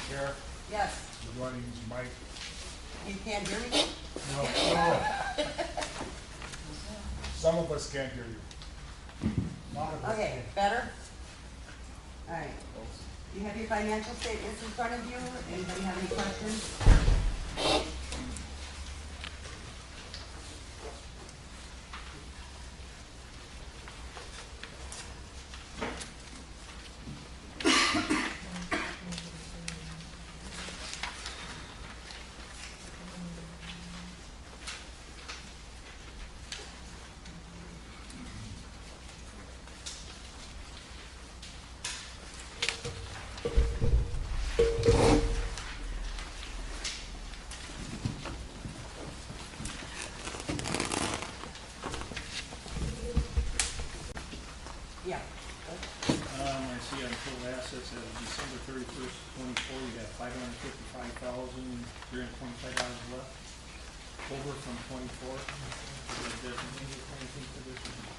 Sheriff, Yes. the running's Mike. You can't hear me? No, no. Some of us can't hear you. A lot of us Okay, can't. better? All right. You have your financial statements in front of you. Anybody have any questions? Yeah. I see on total assets as of December 31st, 24, you got $555,325 left over from 24. Is there anything for this one?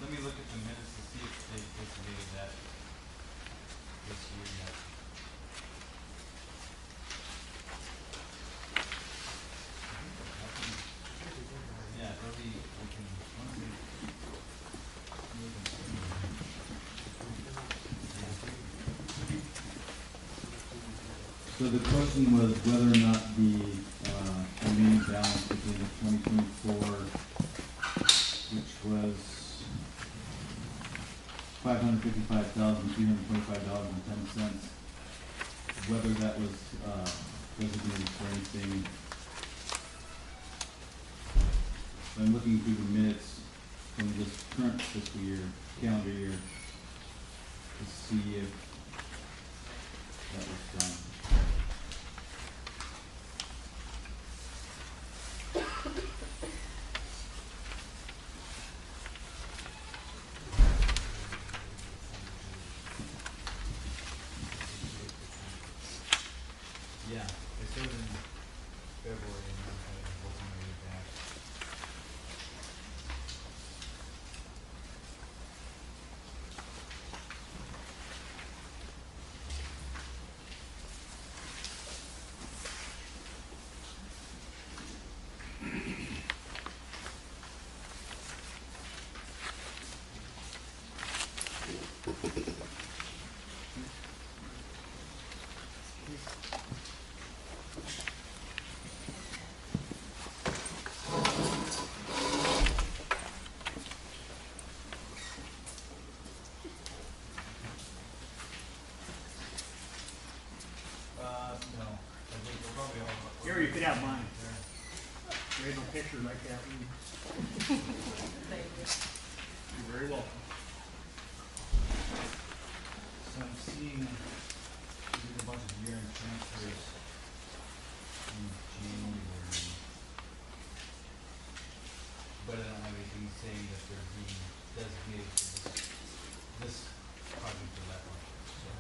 Let me look at the minutes to see if they designated that this year yet. Yeah, they'll be, we can, once we move them. So the question was whether or not the remaining balance at the end of 2024, which was $555,325.10, whether that was designated for anything. So I'm looking through the minutes from this current fiscal year, calendar year, to see if that was done. Yeah, it says in February and I'm kind of working my way back. No, I think we're probably all. Here, you could have mine. There ain't no picture like that. You're very welcome. So I'm seeing, we did a bunch of year-end transfers in January. But I don't have anything saying that they're being designated for this project or that one, so.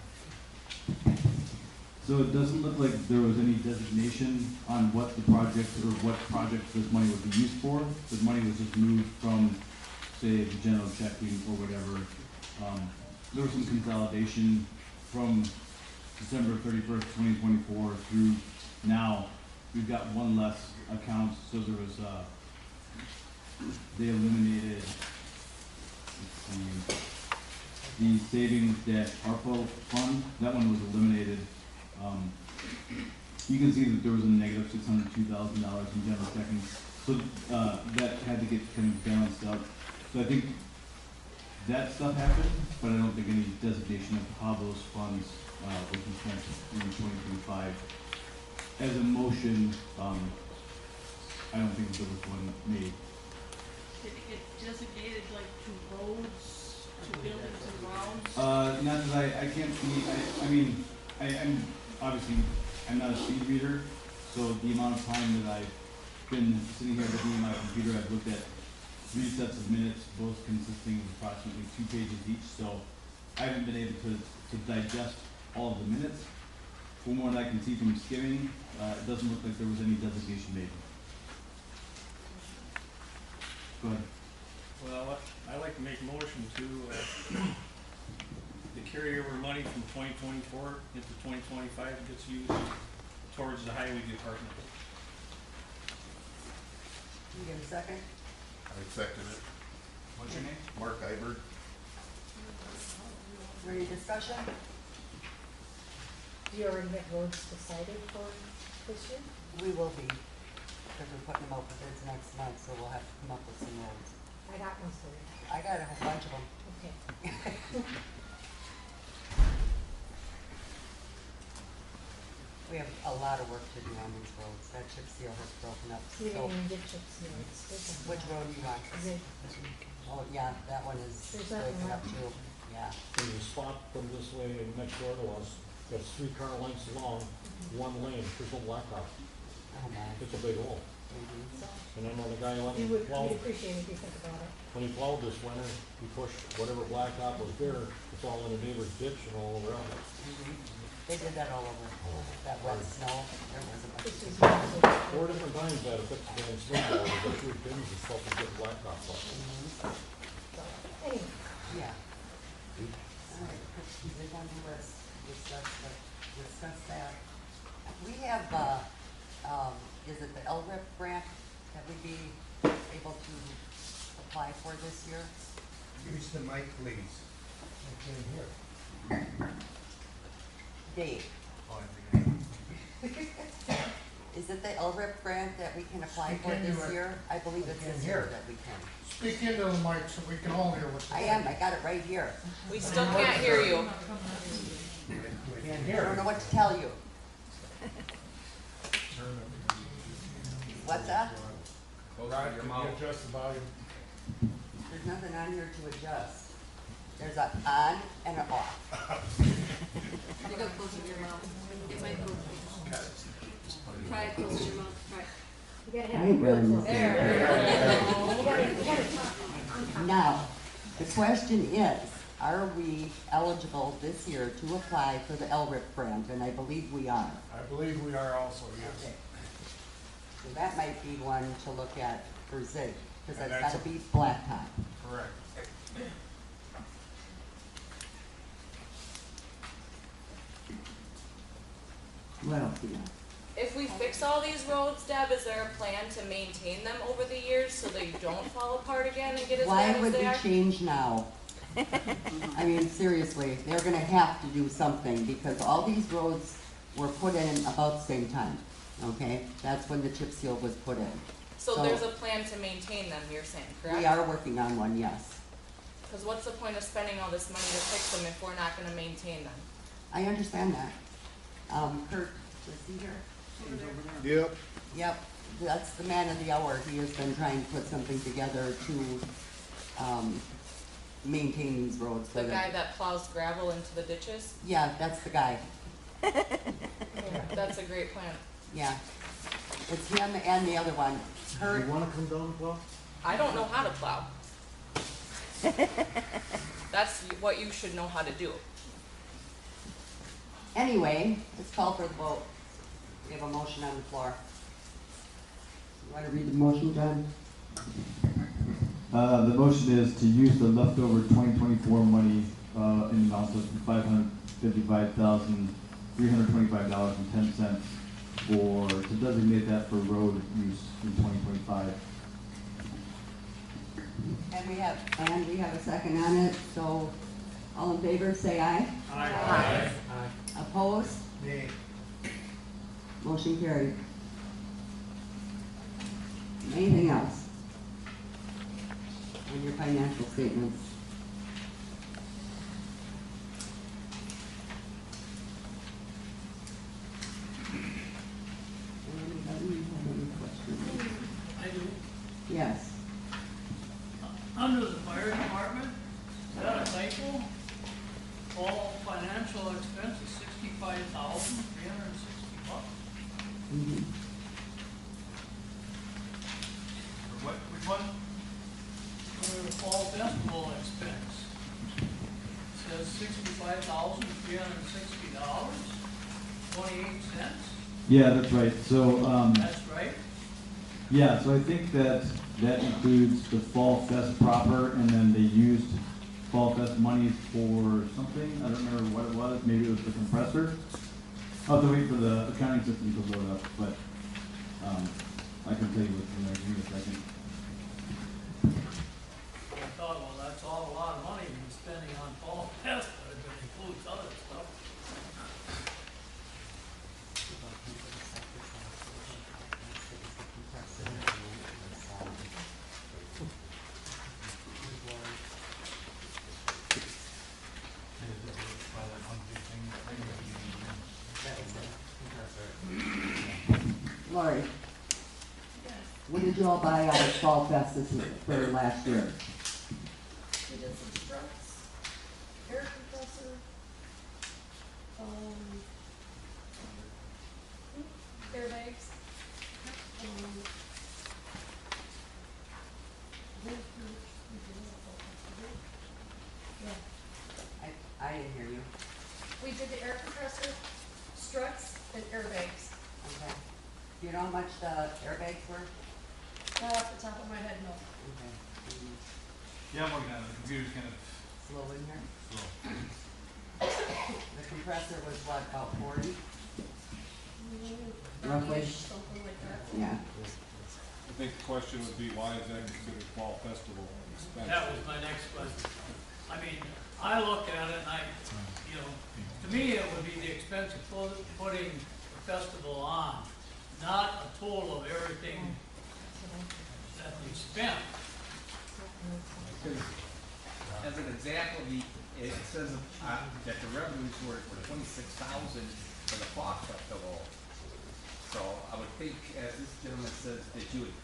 So it doesn't look like there was any designation on what the project or what project this money would be used for. The money was just moved from, say, the general checking or whatever. There was some consolidation from December 31st, 2024 through now. We've got one less account, so there was, they eliminated, let's see, the savings debt ARPA fund. That one was eliminated. You can see that there was a negative $602,000 in general checking, so that had to get kind of balanced out. So I think that stuff happened, but I don't think any designation of how those funds were spent in 2025. As a motion, I don't think there was one made. Did it get designated like to roads, to buildings and grounds? Not that I can't see, I mean, I'm obviously, I'm not a speed reader, so the amount of time that I've been sitting here looking at my computer, I've looked at 3 sets of minutes, both consisting of approximately 2 pages each, so I haven't been able to digest all of the minutes. From what I can see from skimming, it doesn't look like there was any designation made. Go ahead. Well, I like to make a motion to carry over money from 2024 into 2025 gets used towards the highway department. Can you give a second? I second it. What's your name? Mark Ibert. Any discussion? Do you already have roads decided for this year? We will be, because we're putting them out for bids next month, so we'll have to come up with some roads. I got one for you. I got a whole bunch of them. Okay. We have a lot of work to do on these roads. That chip seal has broken up We so. didn't even get chips yet. It's different. Which road do you want? Is it, Oh, yeah, that one is There's that breaking one. up too. Yeah. There's a spot from this way next door to us, that's 3 car lengths long, 1 lane, there's no blacktop. Oh, my. It's a big hole. Mhm. so, And then when the guy went you and would, plowed, we'd appreciate it if you think about it. when he plowed this winter, he pushed whatever blacktop was there, it's all in the neighbor's ditch and all around it. They did that all over. That wet snow, there was a bunch This of. is also, 4 different times I had to fix the damn snowball, we got 3 pins and stuff to get blacktop off. Mhm. anyway, Yeah. All right, we're going to discuss that. We have, is it the LRIP grant that we'd be able to apply for this year? Use the mic, please. Dave, Oh, I think is it the LRIP grant that we can apply Speak for into this it. year? I believe it's I can't this year hear. that we can. Speak into the mic so we can all hear what I you're am, saying. I got it right here. We still can't hear you. We can't I hear. don't know what to tell you. What's that? Rod, can you adjust the volume? There's nothing on here to adjust. There's an on and an off. You got closer to your mouth. It might go. Try it closer to your mouth, try it. you gotta I have. ain't running this There. thing. You gotta talk. Now, the question is, are we eligible this year to apply for the LRIP grant? And I believe we are. I believe we are also, yes. So that might be one to look at for ZIG, because And that's that's gotta be blacktop. Correct. What else do you got? If we fix all these roads, Deb, is there a plan to maintain them over the years so they don't fall apart again and get as Why bad as would they we are? change now? I mean, seriously, they're gonna have to do something, because all these roads were put in about the same time, okay? That's when the chip seal was put in. So there's a plan to maintain them, you're saying, correct? We are working on one, yes. Cause what's the point of spending all this money to fix them if we're not gonna maintain them? I understand that. Kurt, is he here? Yep. Yep, that's the man of the hour. He has been trying to put something together to, maintain these roads. so The that- guy that plows gravel into the ditches? Yeah, that's the guy, That's a great plan. yeah. It's him and the other one. Do Kurt, you wanna come down and plow? I don't know how to plow. That's what you should know how to do. anyway, let's call for the vote. We have a motion on the floor. You wanna read the motion, John? The motion is to use the leftover 2024 money, in the amount of $555,325.10 to designate that for road use in 2025. And we have a second on it, so all in favor, say aye. Aye. Opposed? Nay. Motion carried. Anything else? On your financial statements? Anybody have any questions? I do. Yes. Under the fire department, is that a typo? All financial expense is $65,360. Mhm. What, which one? Under the fall festival expense, it says $65,360.28. Yeah, that's right. So, That's right? yeah, so I think that, that includes the Fall Fest proper, and then they used Fall Fest monies for something, I don't remember what it was, maybe it was the compressor. I'll have to wait for the accounting system to load up, but, I can tell you what's in there, give me a second. I thought, well, that's all a lot of money to be spending on fall fest, but it includes other stuff. Lori, what did you all buy out of Fall Fest this year, for last year? We did some struts, air compressor, airbags. I didn't hear you. We did the air compressor, struts, and airbags. Okay. Do you know how much the airbags were? Not off the top of my head, no. Okay. Yeah, I'm working on it, the computer's kind of Slow in here. slow. The compressor was what, about 40? Roughly. Something like that. Yeah. I think the question would be, why is that considered fall festival expense? That was my next question. I mean, I look at it and I, you know, to me, it would be the expense of putting the festival on, not a total of everything that we spent. As an example, it says that the revenues were 26,000 for the clock festival. So I would think, as this gentleman says, that you would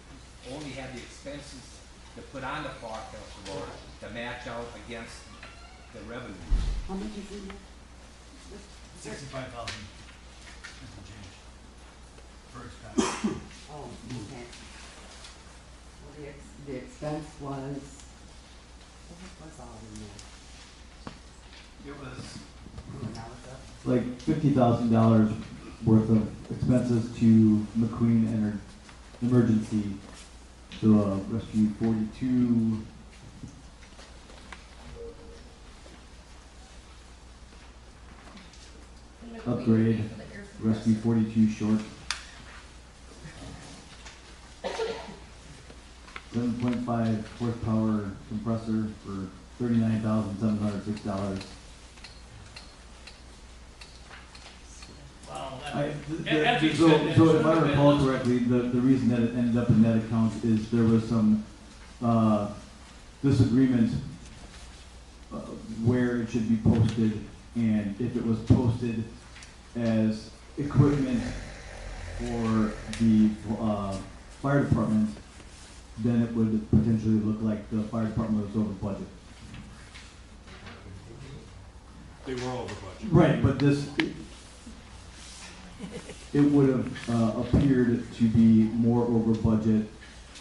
only have the expenses to put on the clock festival to match out against the revenues. How much is in there? 65,000 and some change per expense. Oh, okay. Well, the expense was, what was all in there? It was, Oh, now it's up. Like $50,000 worth of expenses to McQueen and emergency, to rescue 42. Upgrade, rescue 42 short. 7.5 horsepower compressor for $39,706. Wow, I, as you so, said, that so should if I have been recall listed. correctly, the reason that it ended up in that account is there was some, disagreement where it should be posted, and if it was posted as equipment for the, fire department, then it would potentially look like the fire department was over budget. They were over budget. Right, but this, it would have appeared to be more over budget,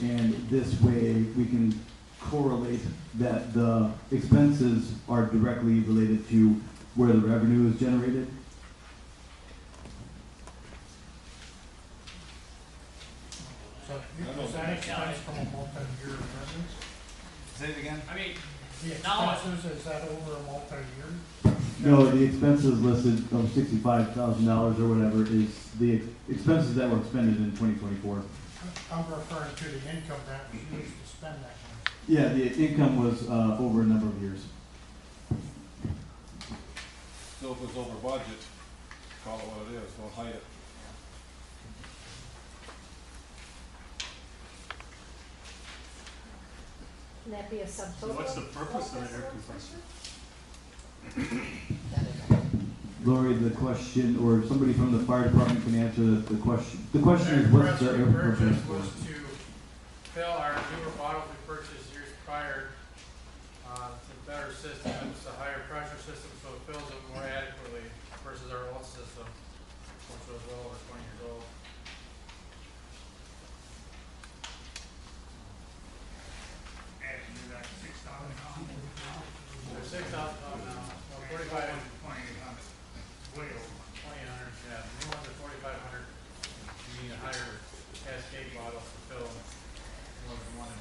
and this way we can correlate that the expenses are directly related to where the revenue is generated. So, is that expense from a multi-year business? say it again? I mean, The now, expenses, is that over a multi-year? No, the expenses listed of $65,000 or whatever is the expenses that were expended in 2024. I'm referring to the income that was used to spend that money. Yeah, the income was over a number of years. So if it was over budget, call it what it is, don't hide it. Can that be a subtotal? what's the purpose of the air compressor? Lori, the question, or somebody from the fire department can answer the question. The question is, what's the air compressor for? Was to fill our newer bottles we purchased years prior, it's a better system, it's a higher pressure system, so it fills it more adequately versus our old system, which was well over 20 years old. They're 6,000 now, well, 4,500. 2,800, yeah, the new ones are 4,500. You need a higher cascade bottle to fill more than one.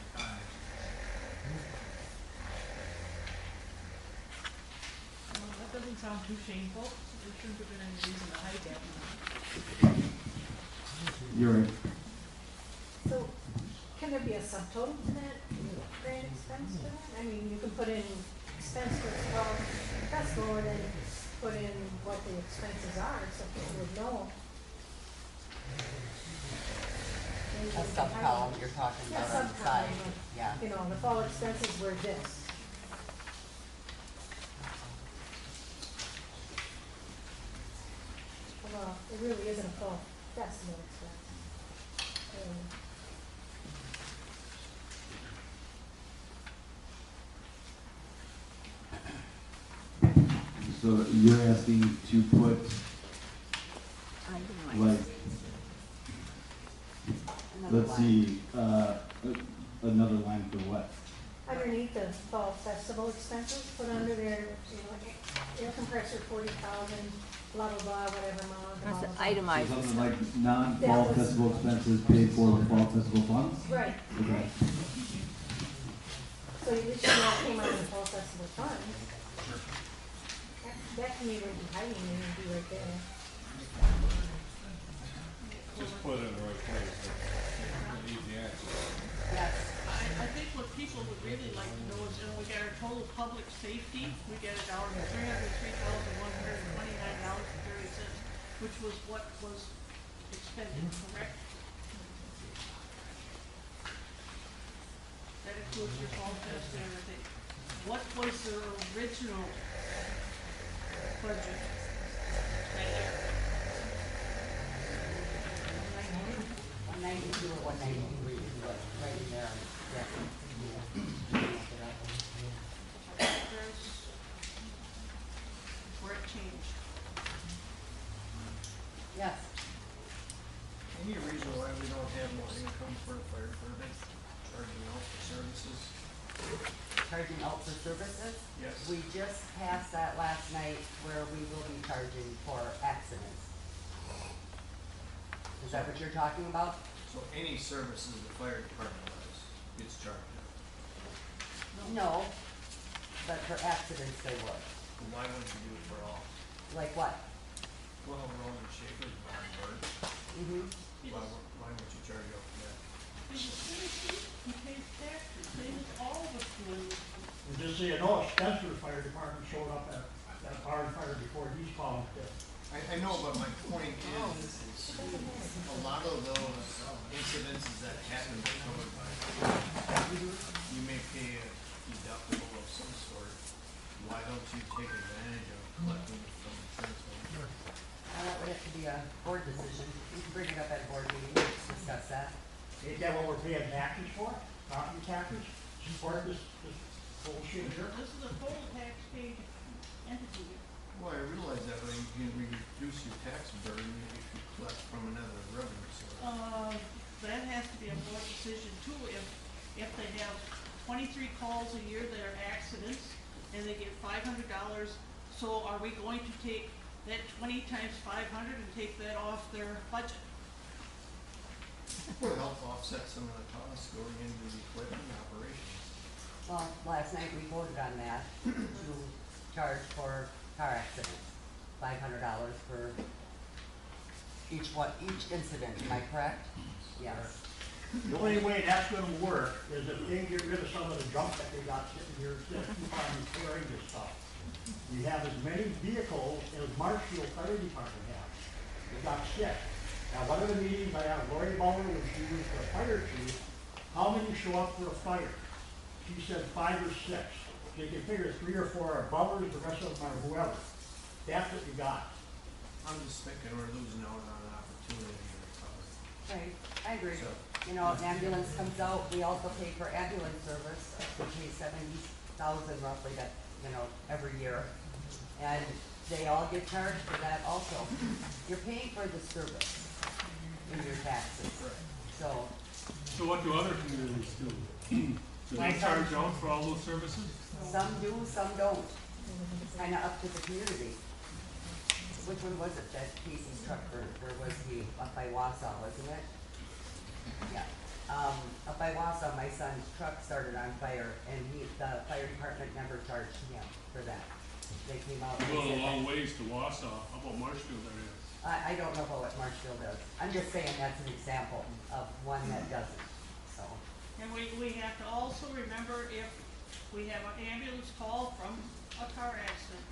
doesn't sound too shameful. There shouldn't have been any reason to hide that. You're right. So, can there be a subtotal to that grant expense for that? I mean, you can put in expense for the fall festival and then put in what the expenses are, so people would know. Maybe A we can sub-column hide- you're talking Yeah, about on the sub-column, side, yeah. You know, the fall expenses were this. Well, it really isn't a fall festival expense. So you're asking to put, like, Another let's line. see, another line for what? Underneath the fall festival expenses, put under there, you know, air compressor 40,000, blah, blah, blah, whatever amount. blah, blah, blah. So Itemized. something like non-fall That was- festival expenses paid for with fall festival funds? Right, Okay. right. So at least you know it came out of the fall festival funds. That to me would be hiding and it'd be right there. Just put it in the right place, easy access. Yes, I think what people would really like to know is, you know, we got our total public safety, we get it down to $303,129.30, which was what was expended, correct? That includes your fall test and everything. What was their original budget that year? 192 or 193 is what, right in there, yeah. There's where it changed. Yes, Any reason why we don't have more income for the fire department, charging out for services? charging out for services. Yes. We just passed that last night where we will be charging for accidents. Is that what you're talking about? So any services the fire department does gets charged out. No, but for accidents they would. Why wouldn't you do it for all? Like what? Well, Roman Shaker's on board. Mm-hmm. Why wouldn't you charge out for that? He's a citizen, he pays taxes, same as all of us do. And just so you know, Spencer's fire department showed up at our fire before he's found it. I know, but my point is a lot of those incidences that happen are covered by, you may pay a deductible of some sort. Why don't you take advantage of collecting from insurance companies? That would have to be a board decision. We can bring it up at a board meeting, discuss that. Ain't that what we're paying taxes for? Property taxes? For this bullshit here? This is a total tax paid entity. Well, I realize that, but you can reduce your tax burden if you collect from another revenue source. That has to be a board decision too, if they have 23 calls a year that are accidents, and they get $500, so are we going to take that 20 times 500 and take that off their budget? Would help offset some of the costs going into the equipment operations. Well, last night we voted on that to charge for car accidents, $500 for each incident, am I correct? Yes. The only way that's gonna work is if they get rid of some of the junk that they got sitting here, instead of keep on repairing this stuff. We have as many vehicles as Marshfield Fire Department has. They got sick. Now, one of the meetings I had Lori Bauer when she was the fire chief, how many show up for a fire? She said 5 or 6. So you can figure 3 or 4 are bummers, the rest of them are whoever. That's what you got. I'm just thinking we're losing out on an opportunity to recover. Right, I agree. So- You know, if an ambulance comes out, we also pay for ambulance service, we pay 70,000 roughly that, every year. And they all get charged for that also. You're paying for the service in your taxes, so. So what do other communities do? Do they charge out for all those services? Some do, some don't. It's kinda up to the community. Which one was it that Casey's truck burned? Where was he? Up by Wausau, wasn't it? Yeah. Up by Wausau, my son's truck started on fire and the fire department never charged him for that. they came out. and You're going said a long that- ways to Wausau, how about Marshfield area? I don't know about what Marshfield does. I'm just saying that's an example of one that doesn't, so. And we have to also remember if we have an ambulance call from a car accident,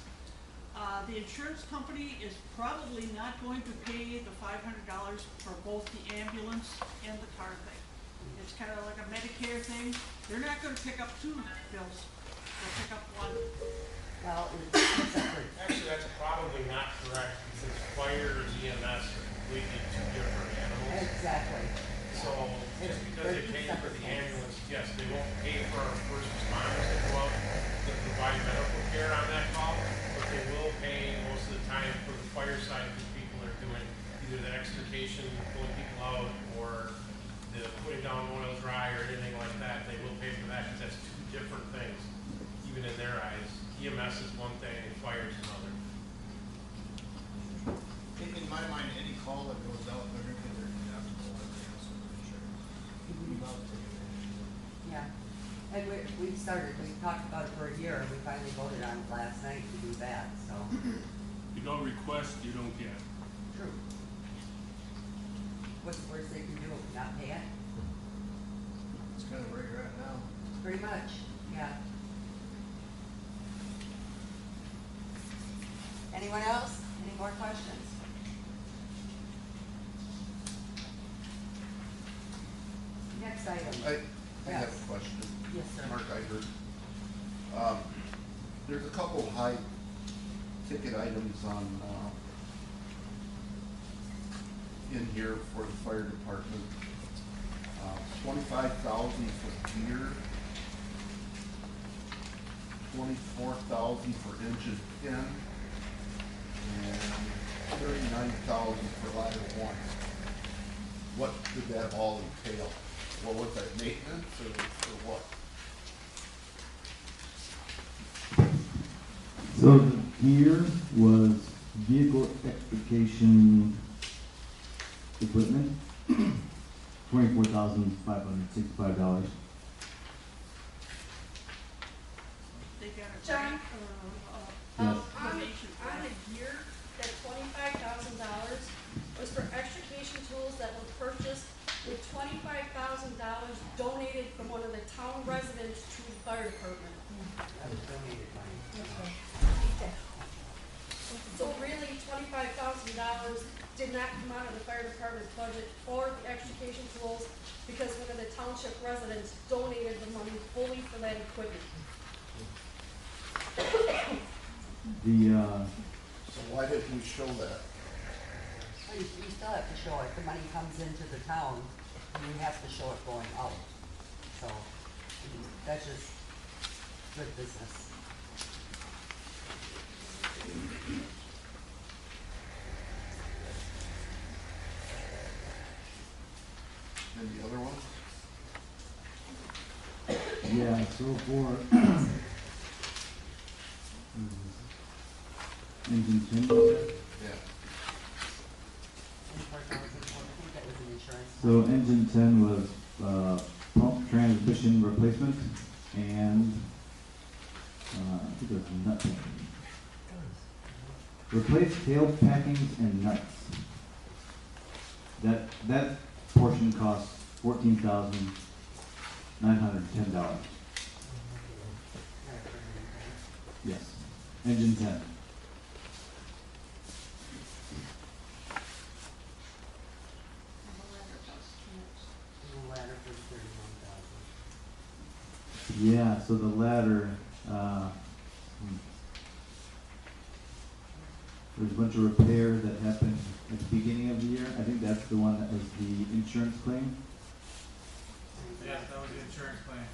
the insurance company is probably not going to pay the $500 for both the ambulance and the car thing. It's kind of like a Medicare thing. They're not gonna pick up two bills. They'll pick up one. Well, it's separate. Actually, that's probably not correct, because fire and EMS are completely two different animals. Exactly. So, just because they pay for the ambulance, yes, they won't pay for our first responders to go out to provide medical care on that call, but they will pay most of the time for the fire side, because people are doing either the extrication, pulling people out, or the putting down oil dry, or anything like that. They will pay for that, because that's two different things, even in their eyes. EMS is one thing, and fire is another. In my mind, any call that goes out, they're gonna get their deductible, everything else with insurance. We love to do that. Yeah, and we started, we talked about it for a year, and we finally voted on it last night to do that, so. You don't request, you don't get. True. What's the worst they can do, not pay it? It's kind of where you're at now. Pretty much, yeah. Anyone else? Any more questions? Next item. I have Yes. a question. Yes, sir. Mark, I heard, there's a couple high ticket items on, in here for the fire department. 25,000 for gear, 24,000 for engine pin, and 39,000 for ladder one. What did that all entail? What was that, maintenance or what? So the gear was vehicle extrication equipment, $24,565. They got a John? grant, Yes. donation. On the gear, that $25,000 was for extrication tools that were purchased with $25,000 donated from one of the town residents to the fire department. That was donated money. So really, $25,000 did not come out of the fire department budget for the extrication tools, because one of the township residents donated the money fully for that equipment. So why didn't we show that? Well, you still have to show it, the money comes into the town, and you have to show it going out. So, that's just good business. And the other ones? Yeah, so for engine 10, Yeah. And for those, I think that was an insurance. so engine 10 was pump transmission replacement and I think it was nut packing. Replace tail packings and nuts. That portion costs $14,910. Yes, engine 10. And the ladder was $31,000. Yeah, so the ladder, there's a bunch of repair that happened at the beginning of the year. I think that's the one that was the insurance claim. Yes, that was the insurance claim.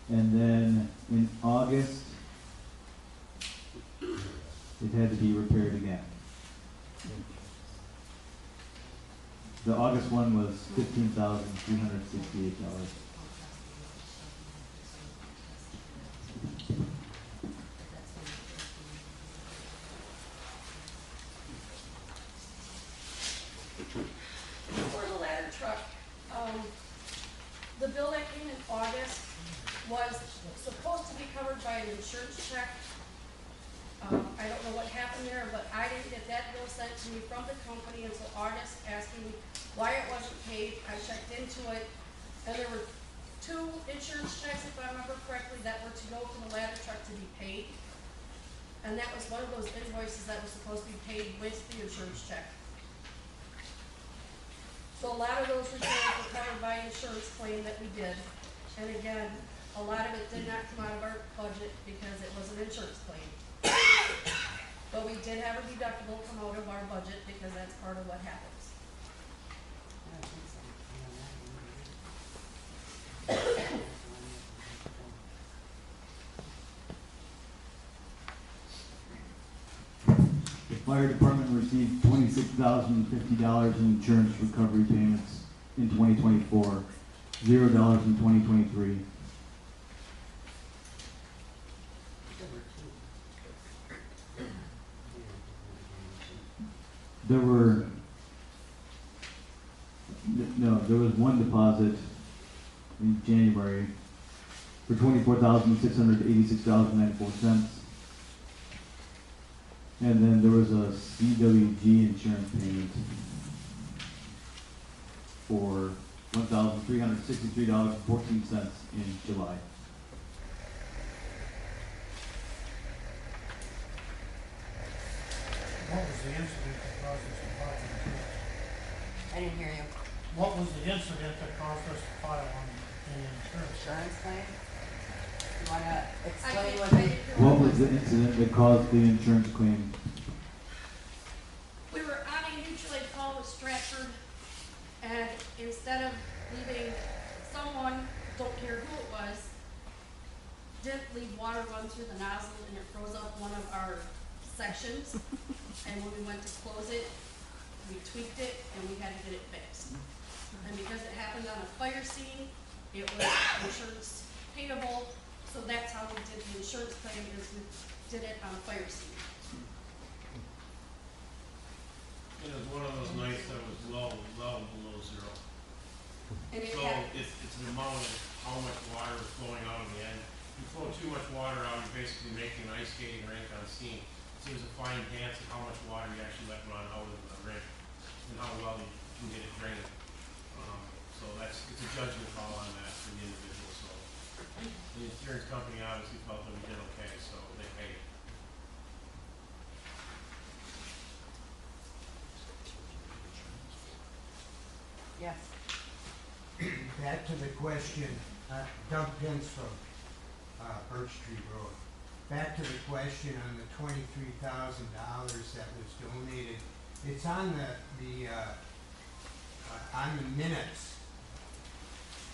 And then in August, it had to be repaired again. The August one was $15,368. For the ladder truck, the bill that came in August was supposed to be covered by an insurance check, I don't know what happened there, but I didn't get that bill sent to me from the company until August, asking me why it wasn't paid. I checked into it, and there were 2 insurance checks, if I remember correctly, that were to go for the ladder truck to be paid. And that was one of those invoices that was supposed to be paid with the insurance check. So a lot of those repairs were covered by insurance claim that we did. And again, a lot of it did not come out of our budget because it was an insurance claim. But we did have a deductible come out of our budget because that's part of what happens. I don't think so. The fire department received $26,050 in insurance recovery payments in 2024, $0 in 2023. There were, no, there was one deposit in January for $24,686.94. And then there was a CWG insurance payment for $1,363.14 in July. What was the incident that caused us to file on insurance? I didn't hear you. What was the incident that caused us to file on the insurance? Insurance claim? You wanna explain I what didn't they? hear What was the incident that caused the insurance claim? We were on a mutual aid call with Stratford, and instead of leaving someone, don't care who it was, didn't leave water run through the nozzle, and it froze up one of our sections. And when we went to close it, we tweaked it, and we had to get it fixed. And because it happened on a fire scene, it was insurance payable, so that's how we did the insurance claim, is we did it on a fire scene. It was one of those nights that was well below zero. And it So had, it's an amount of how much water is flowing out in the end. If you flow too much water out, you're basically making an ice skating rink on steam. So there's a fine dance of how much water you actually let run out of the rink and how well you can get it drained. So it's a judgment call on that for the individual, so. The insurance company obviously felt that we did okay, so they paid. Yes. Back to the question, Doug Pence from Birch Tree Road. Back to the question on the $23,000 that was donated. It's on the minutes,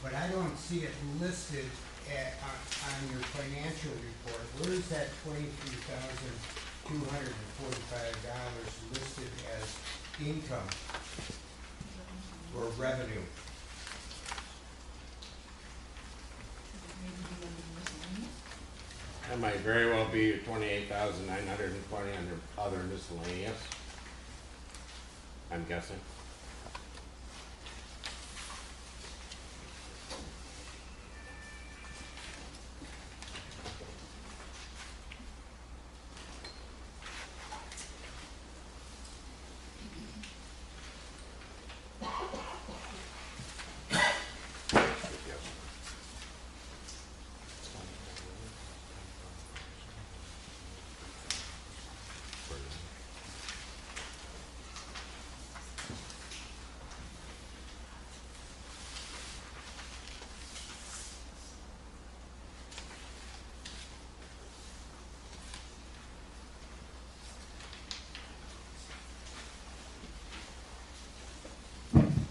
but I don't see it listed on your financial report. Where is that $23,245 listed as income or revenue? That might very well be 28,920 under other miscellaneous. I'm guessing.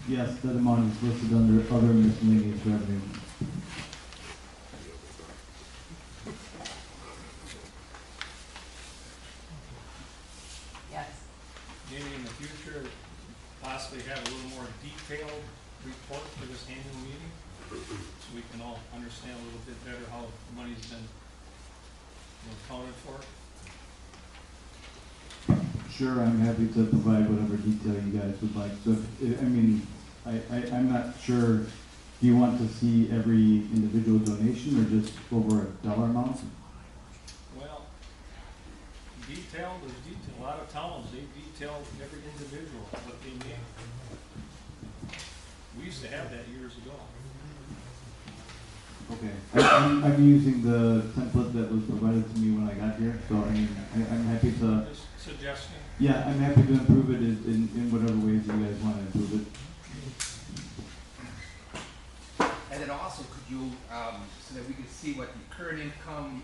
Yes, that amount is listed under other miscellaneous revenue. Yes. Maybe in the future, possibly have a little more detailed report for this annual meeting, so we can all understand a little bit better how the money's been accounted for. Sure, I'm happy to provide whatever detail you guys would like. So, I'm not sure, do you want to see every individual donation or just over a dollar amount? Well, detailed is detailed. A lot of towns, they detail every individual, what they need. We used to have that years ago. Okay, I'm using the template that was provided to me when I got here, so I mean, I'm happy to, Just suggesting. yeah, I'm happy to improve it in whatever ways you guys want to improve it. And then also, could you, so that we can see what the current income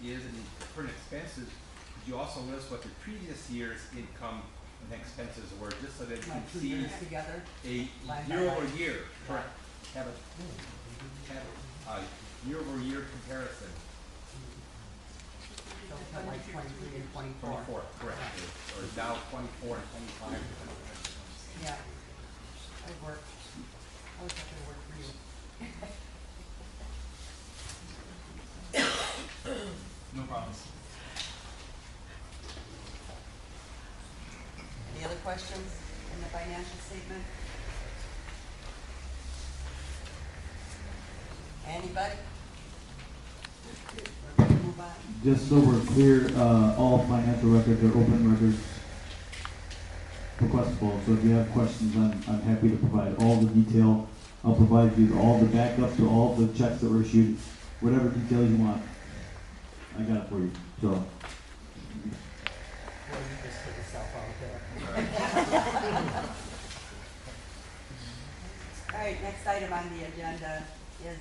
is and the current expenses, could you also list what the previous year's income and expenses were, just so that you Like can 2 see years together. a line by year line. over year, correct? Have a year over year comparison. So put like 23 and 24. 24, correct, or now 24 and 25. Yeah. That would work. I wish I could work for you. No problem. Any other questions in the financial statement? Anybody? We're ready to move on. Just so we're clear, all financial records are open records requestable, so if you have questions, I'm happy to provide all the detail. I'll provide you all the backup to all the checks that were issued, whatever detail you want. I got it for you, so. Well, you just took yourself out there. All right, next item on the agenda is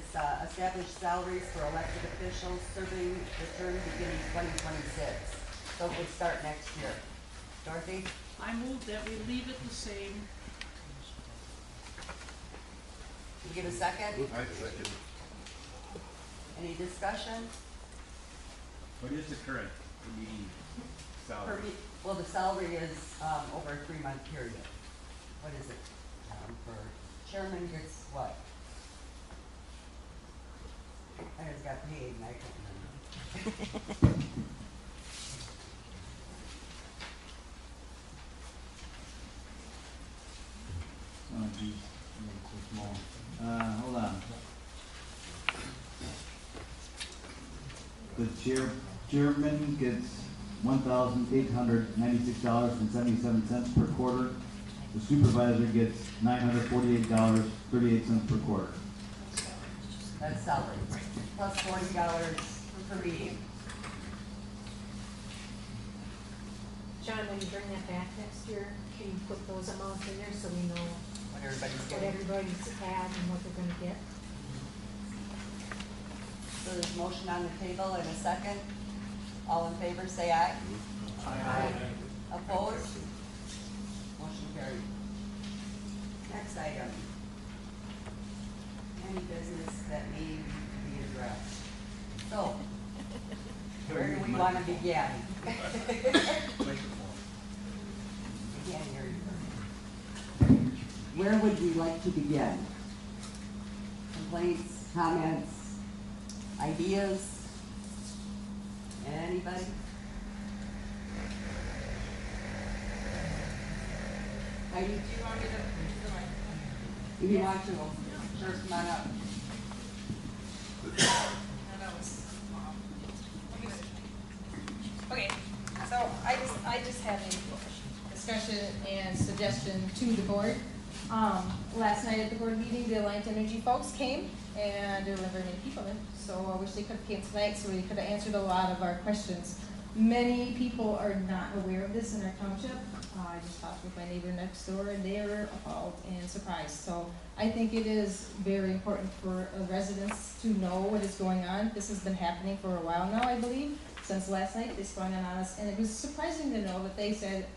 establish salaries for elected officials serving the term beginning 2026. So it would start next year. Dorothy? I move that we leave it the same. Can you give a second? I second. Any discussion? What is the current meeting salary? Well, the salary is over a 3-month period. What is it? For chairman gets what? I just got paid and I can't remember. Oh, geez, it's so small. Hold on. The chairman gets $1,896.77 per quarter. The supervisor gets $948.38 per quarter. That's salary, plus $40 per meeting. John, when you bring that back next year, can you put those amounts in there so we know What everybody's what getting. everybody's had and what they're gonna get? So there's a motion on the table and a second. All in favor, say aye. Aye. Opposed? Motion carried. Next item. Any business that needs to be addressed. So, where do we want to begin? I can't hear you. Where would we like to begin? Complaints, comments, ideas? Anybody? Heidi, do you want me to? If you want to, sure, come on up. Okay, so I just have a discussion and suggestion to the board. Last night at the board meeting, the Alliant Energy folks came, and there weren't very many people in, so I wish they could have came tonight so we could have answered a lot of our questions. Many people are not aware of this in our township. I just talked with my neighbor next door, and they were appalled and surprised. So I think it is very important for residents to know what is going on. This has been happening for a while now, I believe, since last night. They sprung it on us, and it was surprising to know that they said,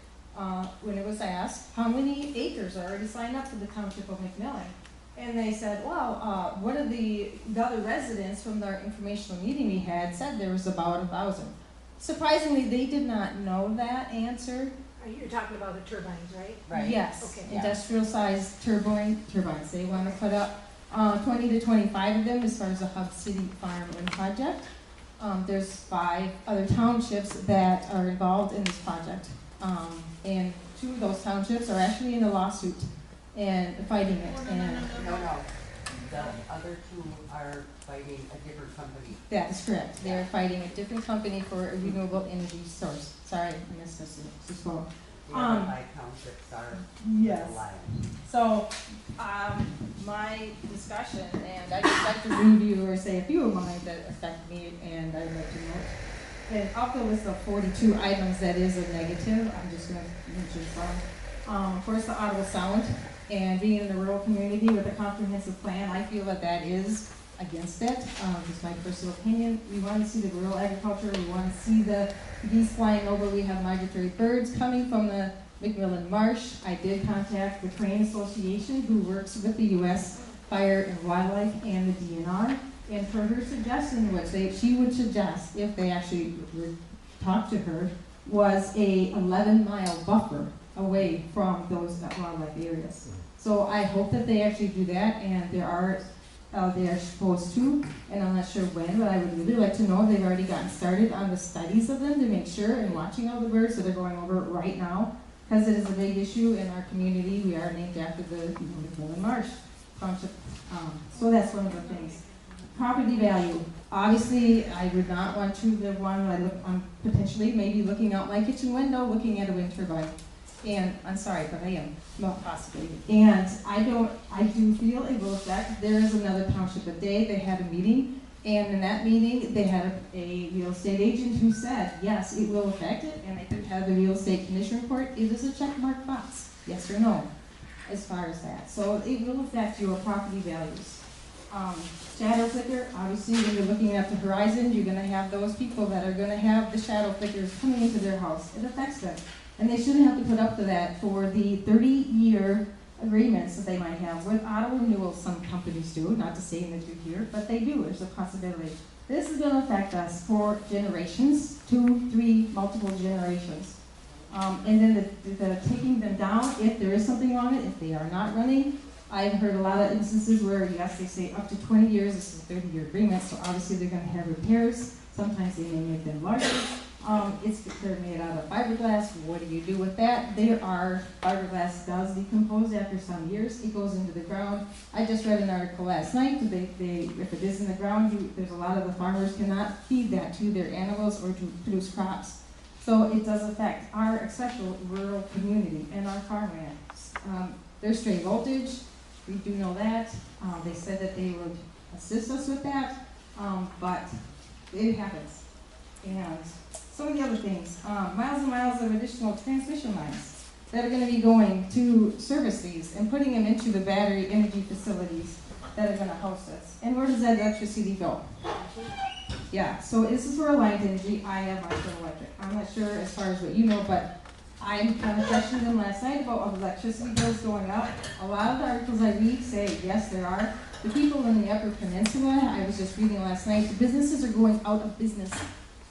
when it was asked, how many acres are already signed up for the township of McMillan? And they said, well, one of the other residents from our informational meeting we had said there was about 1,000. Surprisingly, they did not know that answer. You're talking about the turbines, right? Right. Yes, Okay. industrial sized turbines. They want to put up 20 to 25 of them as far as a Hub City Farm wind project. There's 5 other townships that are involved in this project. And 2 of those townships are actually in a lawsuit and fighting it. No. the other two are fighting a different company. That is correct. They are fighting a different company for a renewable energy source. Sorry, I missed this phone. The other 5 townships are Yes. aligned. So, my discussion, and I just like to review or say a few of mine that affect me, and I'd like to note. And of the list of 42 items that is a negative, I'm just gonna mention some. Of course, the Ottawa Sound, and being in a rural community with a comprehensive plan, I feel that that is against it. Just my personal opinion. We want to see the rural agriculture. We want to see the geese flying over. We have migratory birds coming from the McMillan Marsh. I did contact the Crane Association, who works with the U.S. Fire and Wildlife and the DNR. And for her suggestion, which she would suggest, if they actually would talk to her, was a 11-mile buffer away from those wildlife areas. So I hope that they actually do that, and they are supposed to, and I'm not sure when, but I would really like to know if they've already gotten started on the studies of them to make sure and watching all the birds that are going over right now, because it is a big issue in our community. We are named after the McMillan Marsh Township. So that's one of the things. Property value. Obviously, I would not want to live one where I look, I'm potentially maybe looking out my kitchen window, looking at a wind turbine. And I'm sorry, but I am, not possibly. And I do feel it will affect. There is another township that they had a meeting, and in that meeting, they had a real estate agent who said, yes, it will affect it, and I do have the real estate commission report. It is a check mark box, yes or no, as far as that. So it will affect your property values. Shadow flicker, obviously, when you're looking at the horizon, you're gonna have those people that are gonna have the shadow flickers coming into their house. It affects them. And they shouldn't have to put up to that for the 30-year agreements that they might have. With auto renewals, some companies do, not to say that you're here, but they do, there's a possibility. This is gonna affect us for generations, 2, 3, multiple generations. And then the taking them down, if there is something on it, if they are not running. I've heard a lot of instances where, yes, they say up to 20 years, this is a 30-year agreement, so obviously they're gonna have repairs. Sometimes they may make them larger. They're made out of fiberglass. What do you do with that? Fiberglass does decompose after some years. It goes into the ground. I just read an article last night. If it is in the ground, there's a lot of the farmers cannot feed that to their animals or to produce crops. So it does affect our especially rural community and our farmlands. There's stray voltage. We do know that. They said that they would assist us with that, but it happens. And some of the other things, miles and miles of additional transmission lines that are going to be going to service these and putting them into the battery energy facilities that are going to host us. And where does that electricity go? Yeah, so this is for Alliant Energy. I have Marshall Electric. I'm not sure as far as what you know, but I'm kind of questioning them last night about electricity bills going up. A lot of the articles I read say, yes, there are. The people in the Upper Peninsula, I was just reading last night, the businesses are going out of business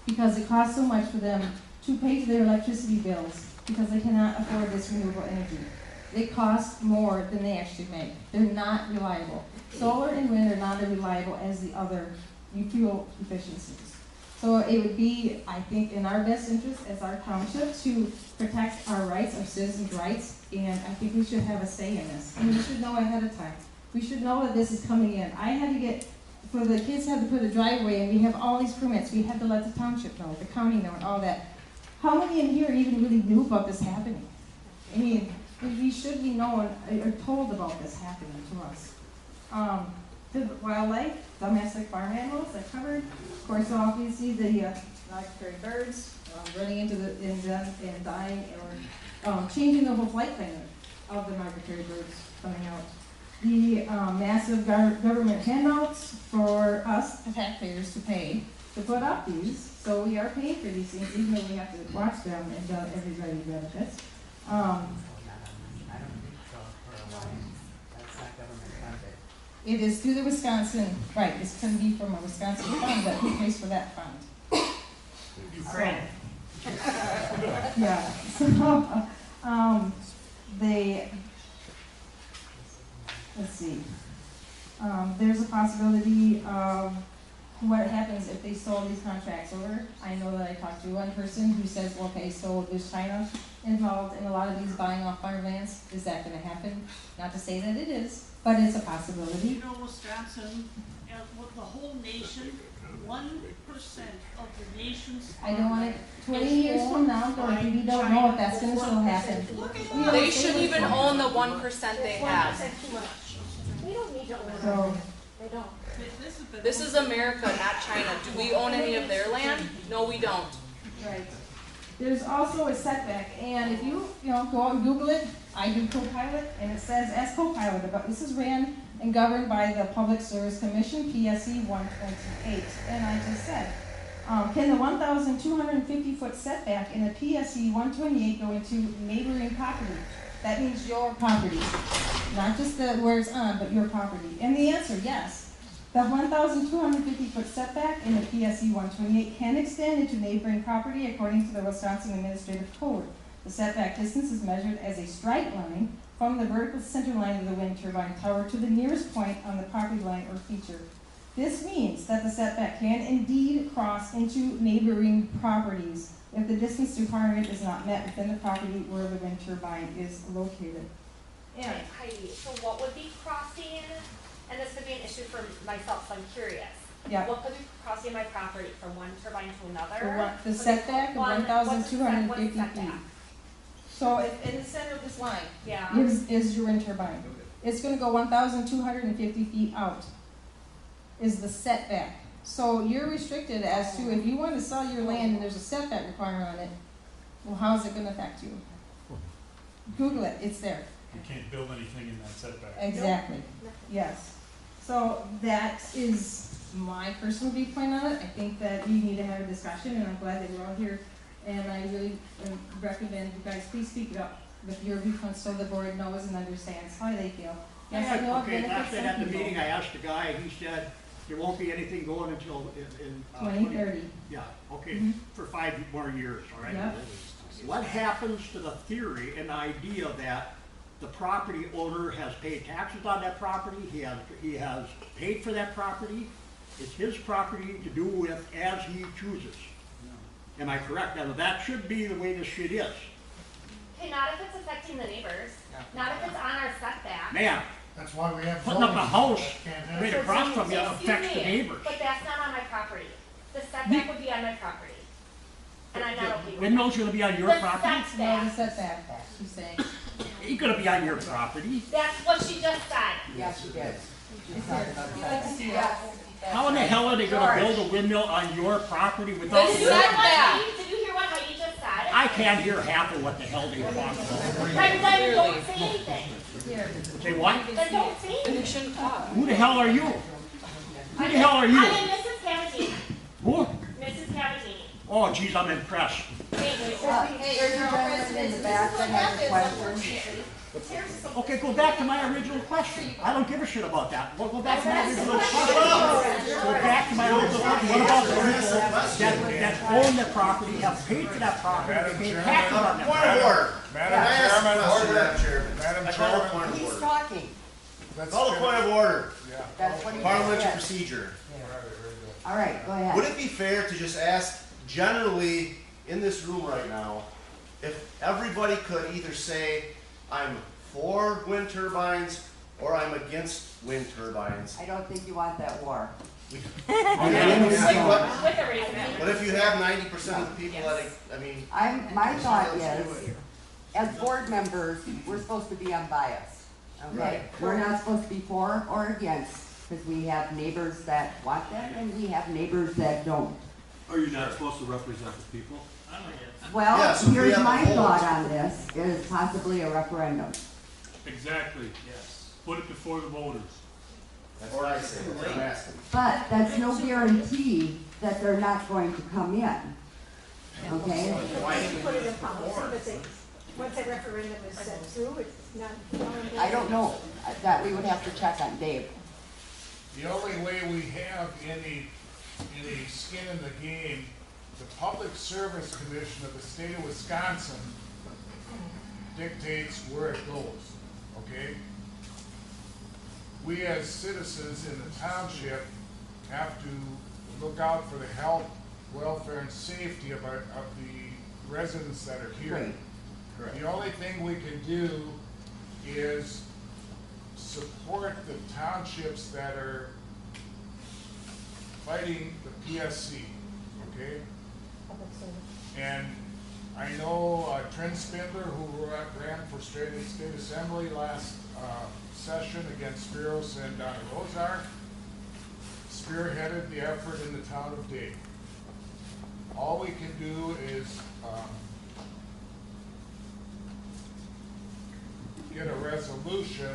because it costs so much for them to pay for their electricity bills because they cannot afford this renewable energy. They cost more than they actually make. They're not reliable. Solar and wind are not as reliable as the other fuel efficiencies. So it would be, I think, in our best interest as our township to protect our rights, our citizens' rights, and I think we should have a say in this. And we should know ahead of time. We should know that this is coming in. I had to get, for the kids had to put a driveway, and we have all these permits. We had to let the township know, the county know, and all that. How many in here even really knew about this happening? I mean, we should be known or told about this happening to us. The wildlife, domestic farm animals, I covered. Of course, obviously the migratory birds running into and dying or changing the whole flight plan of the migratory birds coming out. The massive government handouts for us, the taxpayers, to pay to put up these. So we are paying for these things, even though we have to watch them and everybody benefits. I don't think so for Alliance. That's not government funded. It is through the Wisconsin, right, it's going to be from a Wisconsin fund, but who pays for that fund? Ukraine. Yeah, so, let's see, there's a possibility of what happens if they sold these contracts over. I know that I talked to one person who says, okay, so there's China involved in a lot of these buying off farmlands. Is that gonna happen? Not to say that it is, but it's a possibility. You know, Wisconsin, with the whole nation, 1% of the nation's. I don't want it, 20 years from now, Dorothy, we don't know if that's gonna still happen. We don't They say shouldn't what's even going own on. the 1% they have. 1% too much. We don't need to own So- it. They don't. This is America, not China. Do we own any of their land? No, we don't. Right. There's also a setback, and if you go out and Google it, I do co-pilot, and it says as co-pilot, but this is ran and governed by the Public Service Commission, PSE 128. And I just said, can the 1,250-foot setback in the PSE 128 go into neighboring property? That means your property, not just the where it's on, but your property. And the answer, yes. The 1,250-foot setback in the PSE 128 can extend into neighboring property according to the Wisconsin Administrative Code. The setback distance is measured as a straight line from the vertical center line of the wind turbine tower to the nearest point on the property line or feature. This means that the setback can indeed cross into neighboring properties if the distance requirement is not met within the property where the wind turbine is located. And Heidi, so what would be crossing, and this could be an issue for myself, so I'm curious. Yeah. What could be crossing my property from one turbine to another? The setback of 1,250 what's feet. the setback? So if in the center of this line Yeah. is your wind turbine, it's gonna go 1,250 feet out, is the setback. So you're restricted as to if you want to sell your land and there's a setback requirement on it, well, how is it gonna affect you? Google it, it's there. You can't build anything in that setback. Exactly, yes. So that is my personal viewpoint on it. I think that we need to have a discussion, and I'm glad that we're all here. And I really recommend you guys, please speak up with your viewpoints so the board knows and understands how they feel. Yes, I know it Okay, benefits last night some at the people. meeting, I asked the guy, he said, there won't be anything going until in. 2030. Yeah, okay, Mhm. for 5 more years, all right? Yep. What happens to the theory and idea that the property owner has paid taxes on that property, he has paid for that property, it's his property to do with as he chooses? Am I correct? Now, that should be the way this shit is. Okay, not if it's affecting the neighbors, not if it's on our setback. Man, That's why we have. putting up a zoning. house Can't have right it. across from you Excuse affects the me, neighbors. But that's not on my property. The setback would be on my property. And I'm not okay with that. Windmill's gonna be on your The property? No, the setback, setback, she's saying. Ain't gonna be on your property. that's what she just said. Yes, she did. She's talking about You like to that. see that? How in the hell are they gonna build a windmill on your property without? Did you hear what Heidi, did you hear what Heidi just said? I can't hear half of what the hell they talk about. Then don't say anything. Say what? Then don't say Then you anything. shouldn't talk. Who the hell are you? Who the hell are you? I am Mrs. Cavatini. Who? Mrs. Cavatini. Oh, geez, I'm impressed. Thank you. There's a gentleman in the back that has a question. Okay, go back to my original question. I don't give a shit about that. Well, go back to my original question. Go back to my original question. What about the people that own the property, have paid for that property, they pay taxes on that Point property? of order. Madam Can I ask a Chairman, question, order. Madam Chairman? Madam I call a Chairman. point of He's order. talking. Call a point of order. That's what he Parliamentary said. procedure. All right, go ahead. Would it be fair to just ask generally in this room right now, if everybody could either say, I'm for wind turbines or I'm against wind turbines? I don't think you want that war. With a reason. What if you have 90% of the people that, My thought is, as board members, we're supposed to be unbiased, okay? Right. We're not supposed to be for or against, because we have neighbors that want them and we have neighbors that don't. Are you not supposed to represent the people? Well, Yeah, so we here's have a my whole- thought on this, is possibly a referendum. Exactly. Yes. Put it before the voters. That's what I say, that's what I'm asking. But that's no guarantee that they're not going to come in, okay? Put it in policy, but once that referendum is set through, it's not. I don't know, that we would have to check on Dave. The only way we have any skin in the game, the Public Service Commission of the state of Wisconsin dictates where it goes, okay? We as citizens in the township have to look out for the health, welfare, and safety of the residents that are here. Right. Correct. The only thing we can do is support the townships that are fighting the PSC, okay? Public service. And I know Trent Spindler, who ran for state assembly last session against Spiros and Rosar, spearheaded the effort in the town of Dayton. All we can do is get a resolution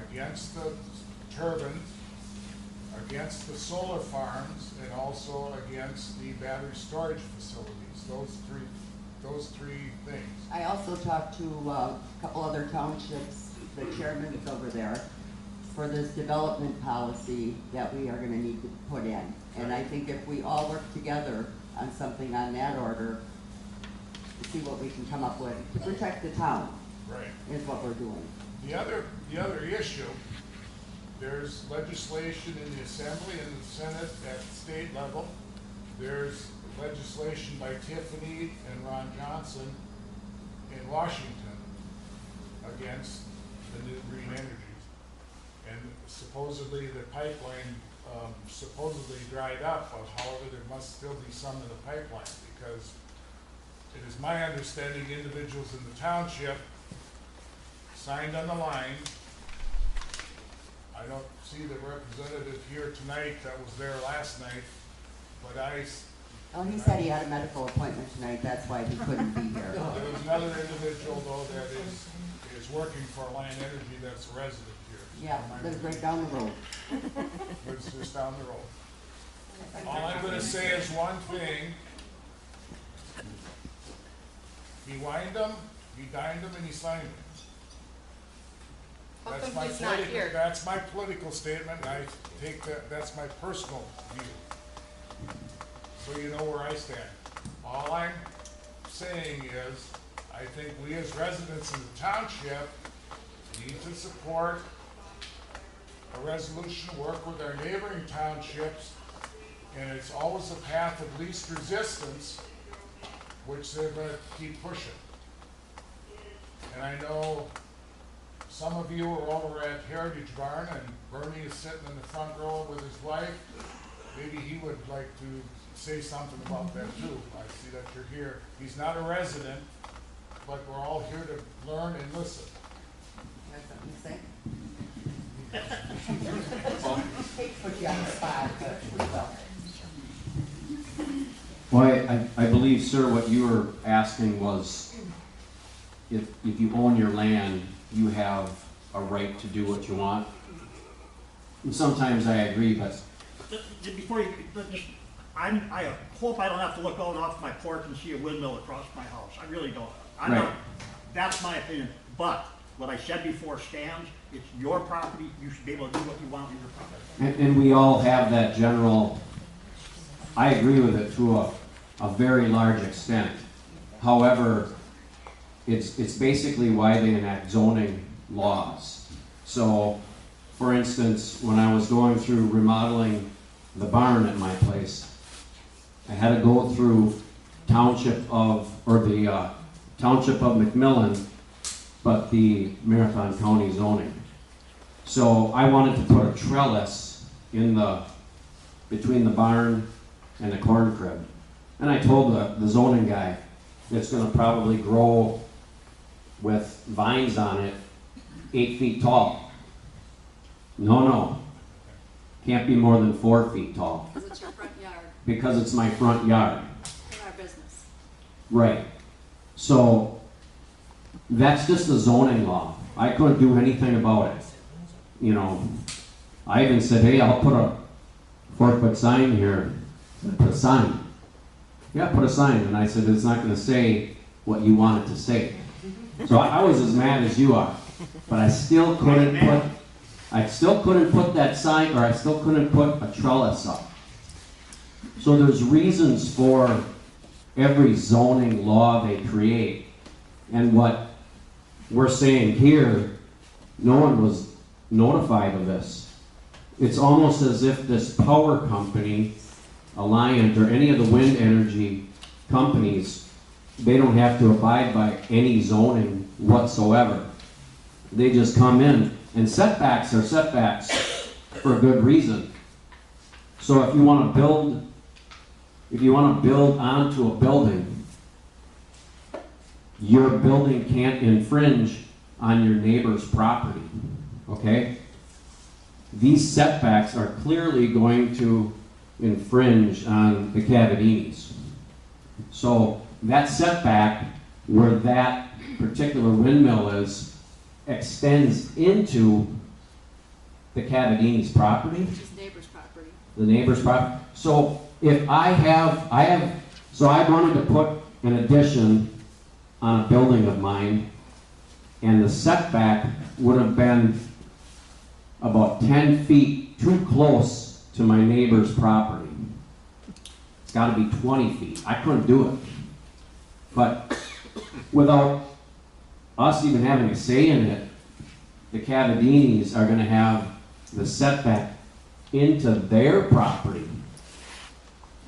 against the turbines, against the solar farms, and also against the battery storage facilities. Those three things. I also talked to a couple other townships, the chairman's over there, for this development policy that we are gonna need to put in. And I think if we all work together on something on that order, to see what we can come up with to protect the town. Right. Is what we're doing. The other issue, there's legislation in the Assembly and the Senate at state level. There's legislation by Tiffany and Ron Johnson in Washington against the new green energies. And supposedly the pipeline supposedly dried up, however there must still be some in the pipeline, because it is my understanding individuals in the township signed on the line. I don't see the representative here tonight that was there last night, but Oh, he said he had a medical appointment tonight, that's why he couldn't be here. there was another individual though that is working for Lion Energy that's a resident here. Yeah, lives right down the road. Lives just down the road. All I'm gonna say is one thing. He wined them, he dined them, and he signed them. How That's come my he's not political, here? that's my political statement, and I take that's my personal view. So you know where I stand. All I'm saying is, I think we as residents in the township need to support a resolution, work with our neighboring townships, and it's always a path of least resistance, which they're gonna keep pushing. And I know some of you are over at Heritage Barn, and Bernie is sitting in the front row with his wife. Maybe he would like to say something about that too. I see that you're here. He's not a resident, but we're all here to learn and listen. You have something to say? Hate to put you on the spot, but we will. Well, I believe, sir, what you were asking was if you own your land, you have a right to do what you want. And sometimes I agree, but Before you, I hope I don't have to look out off my porch and see a windmill across my house. I really don't. I'm Right. not, that's my opinion. But what I said before stands. It's your property. You should be able to do what you want with your property. and we all have that general, I agree with it to a very large extent. However, it's basically why they enact zoning laws. So, for instance, when I was going through remodeling the barn at my place, I had to go through the township of McMillan, but the Marathon County zoning. So I wanted to put a trellis in between the barn and the corn crib. And I told the zoning guy, it's gonna probably grow with vines on it 8 feet tall. No, can't be more than 4 feet tall. Because it's your front yard, Because it's my front yard. in our business. Right. So that's just a zoning law. I couldn't do anything about it. You know, I even said, hey, I'll put a 4-foot sign here. Put a sign. Yeah, put a sign. And I said, it's not going to say what you want it to say. So I was as mad as you are. But I still couldn't put that sign, or I still couldn't put a trellis up. So there's reasons for every zoning law they create. And what we're saying here, no one was notified of this. It's almost as if this power company Alliant, or any of the wind energy companies, they don't have to abide by any zoning whatsoever. They just come in, and setbacks are setbacks for a good reason. So if you want to build onto a building, your building can't infringe on your neighbor's property, okay? These setbacks are clearly going to infringe on the Cavadinis. So that setback where that particular windmill is extends into the Cavadinis' property. Which is neighbor's property. The neighbor's property. So if I wanted to put an addition on a building of mine, and the setback would have been about 10 feet too close to my neighbor's property. It's got to be 20 feet. I couldn't do it. But without us even having a say in it, the Cavadinis are going to have the setback into their property,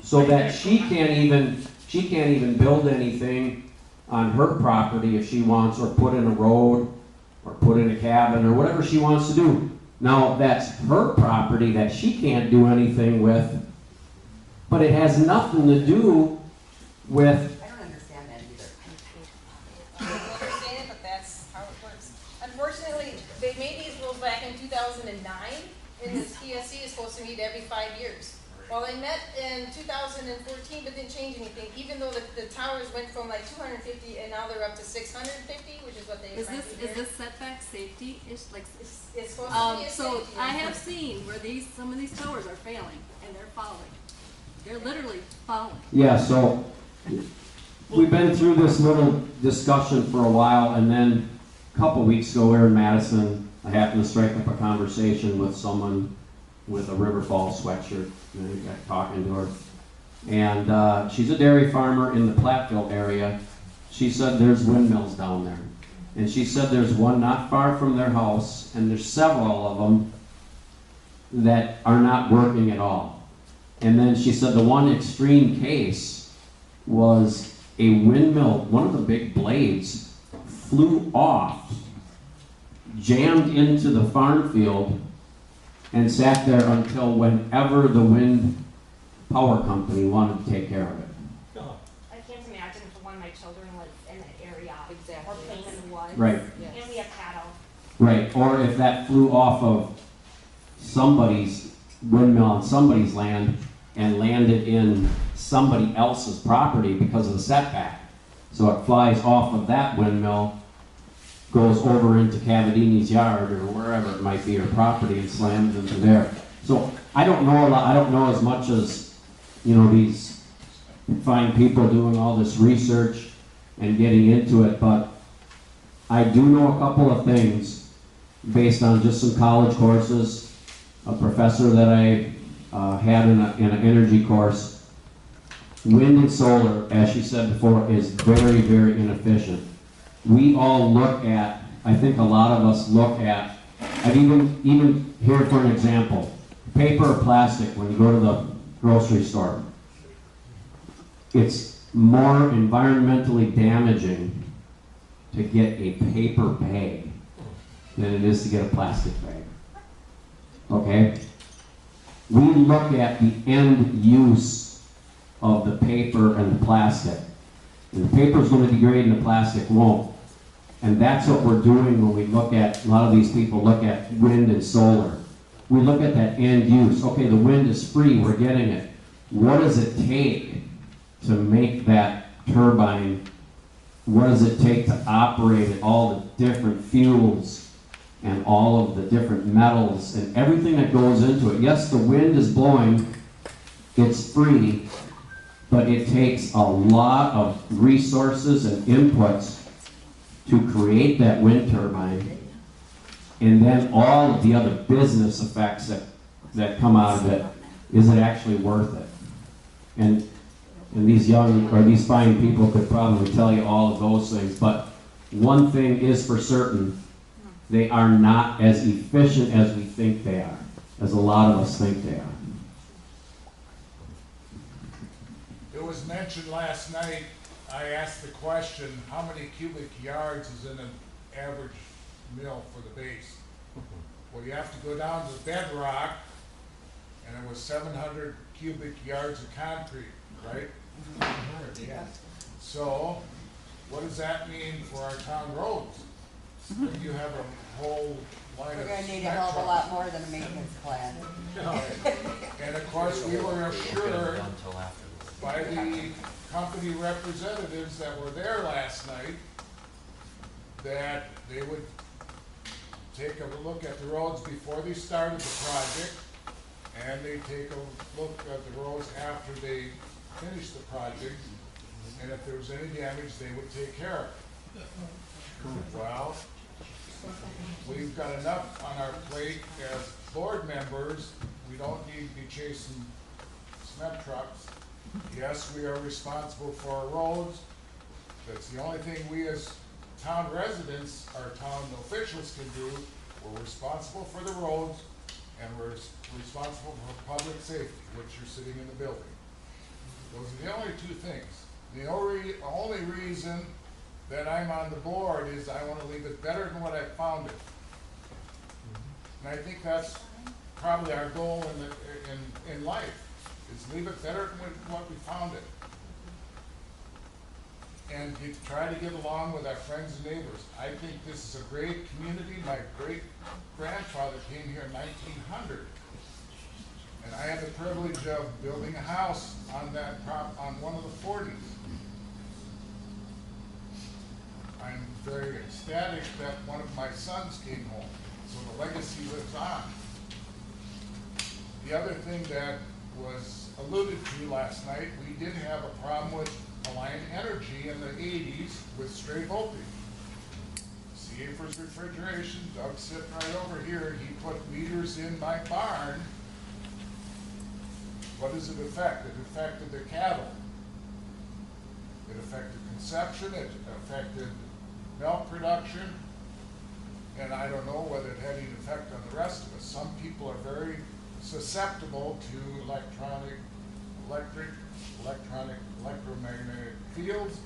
so that she can't even build anything on her property if she wants, or put in a road, or put in a cabin, or whatever she wants to do. Now, that's her property that she can't do anything with, but it has nothing to do with... I don't understand that either. I don't understand it, but that's how it works. Unfortunately, they made these rules back in 2009, and this PSC is supposed to meet every 5 years. Well, they met in 2014, but didn't change anything, even though the towers went from like 250, and now they're up to 650, which is what they... Is this setback safety? It's like, It's supposed to be a so safety I issue. have seen where some of these towers are failing, and they're falling. They're literally falling. Yeah, so we've been through this little discussion for a while, and then a couple weeks ago we were in Madison. I happened to strike up a conversation with someone with a River Falls sweatshirt, and I got talking to her. And she's a dairy farmer in the Platteville area. She said there's windmills down there. And she said there's one not far from their house, and there's several of them that are not working at all. And then she said the one extreme case was a windmill, one of the big blades flew off, jammed into the farm field, and sat there until whenever the wind power company wanted to take care of it. I can't imagine if one of my children was in that area Exactly. or playing in the woods. Right. Yes. And we have cattle. Right, or if that flew off of somebody's windmill on somebody's land and landed in somebody else's property because of the setback. So it flies off of that windmill, goes over into Cavadini's yard or wherever it might be, or property, and slams into there. So I don't know a lot. I don't know as much as, you know, these fine people doing all this research and getting into it, but I do know a couple of things based on just some college courses. A professor that I had in an energy course. Wind and solar, as she said before, is very, very inefficient. We all look at, I think a lot of us look at, I've even here for an example, paper or plastic when you go to the grocery store. It's more environmentally damaging to get a paper bag than it is to get a plastic bag. Okay? We look at the end use of the paper and the plastic. And the paper is going to degrade and the plastic won't. And that's what we're doing when we look at, a lot of these people look at wind and solar. We look at that end use. Okay, the wind is free, we're getting it. What does it take to make that turbine? What does it take to operate it, all the different fuels and all of the different metals and everything that goes into it? Yes, the wind is blowing, it's free, but it takes a lot of resources and inputs to create that wind turbine, and then all of the other business effects that come out of it. Is it actually worth it? And these young, or these fine people could probably tell you all of those things, but one thing is for certain, they are not as efficient as we think they are, as a lot of us think they are. was mentioned last night, I asked the question, how many cubic yards is in an average mill for the base? Well, you have to go down to bedrock, and it was 700 cubic yards of concrete, right? Yeah. So, what does that mean for our town roads? When you have a whole line We're of gonna need a cement hell of a trucks. lot more than a maintenance plan. And of course, we were assured by the company representatives that were there last night that they would take a look at the roads before they started the project, and they take a look at the roads after they finished the project, and if there was any damage, they would take care of it. Well, we've got enough on our plate as board members. We don't need to be chasing cement trucks. Yes, we are responsible for our roads. That's the only thing we as town residents, our town officials can do. We're responsible for the roads, and we're responsible for public safety, which you're sitting in the building. Those are the only two things. The only reason that I'm on the board is I want to leave it better than what I found it. And I think that's probably our goal in life, is leave it better than what we found it. And try to get along with our friends and neighbors. I think this is a great community. My great-grandfather came here in 1900. And I had the privilege of building a house on on one of the 40s. I'm very ecstatic that one of my sons came home, so the legacy lives on. The other thing that was alluded to last night, we did have a problem with Alliant Energy in the 80s with stray voltage. Schaefer's Refrigeration, Doug's sitting right over here, he put meters in my barn. What does it affect? It affected the cattle. It affected conception, it affected milk production, and I don't know whether it had any effect on the rest of us. Some people are very susceptible to electromagnetic fields.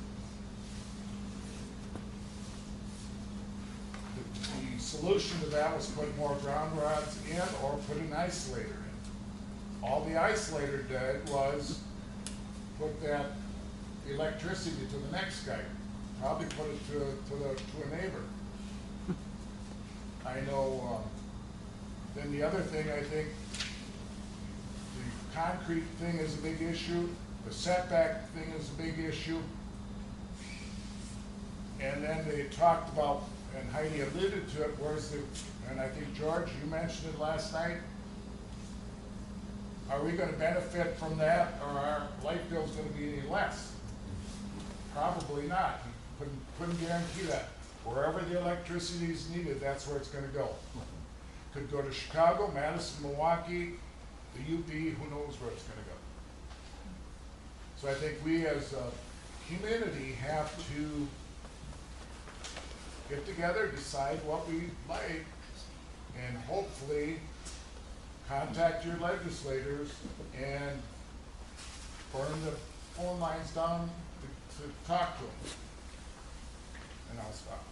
The solution to that was put more ground rods in or put an isolator in. All the isolator did was put that electricity to the next guy. Probably put it to a neighbor. I know, then the other thing, I think, the concrete thing is a big issue, the setback thing is a big issue. And then they talked about, and Heidi alluded to it, and I think George, you mentioned it last night, are we gonna benefit from that, or our light bill's gonna be any less? Probably not. Couldn't guarantee that. Wherever the electricity is needed, that's where it's gonna go. Could go to Chicago, Madison, Milwaukee, the UP, who knows where it's gonna go. So I think we as a community have to get together, decide what we like, and hopefully contact your legislators and burn the phone lines down to talk to them. And I'll stop.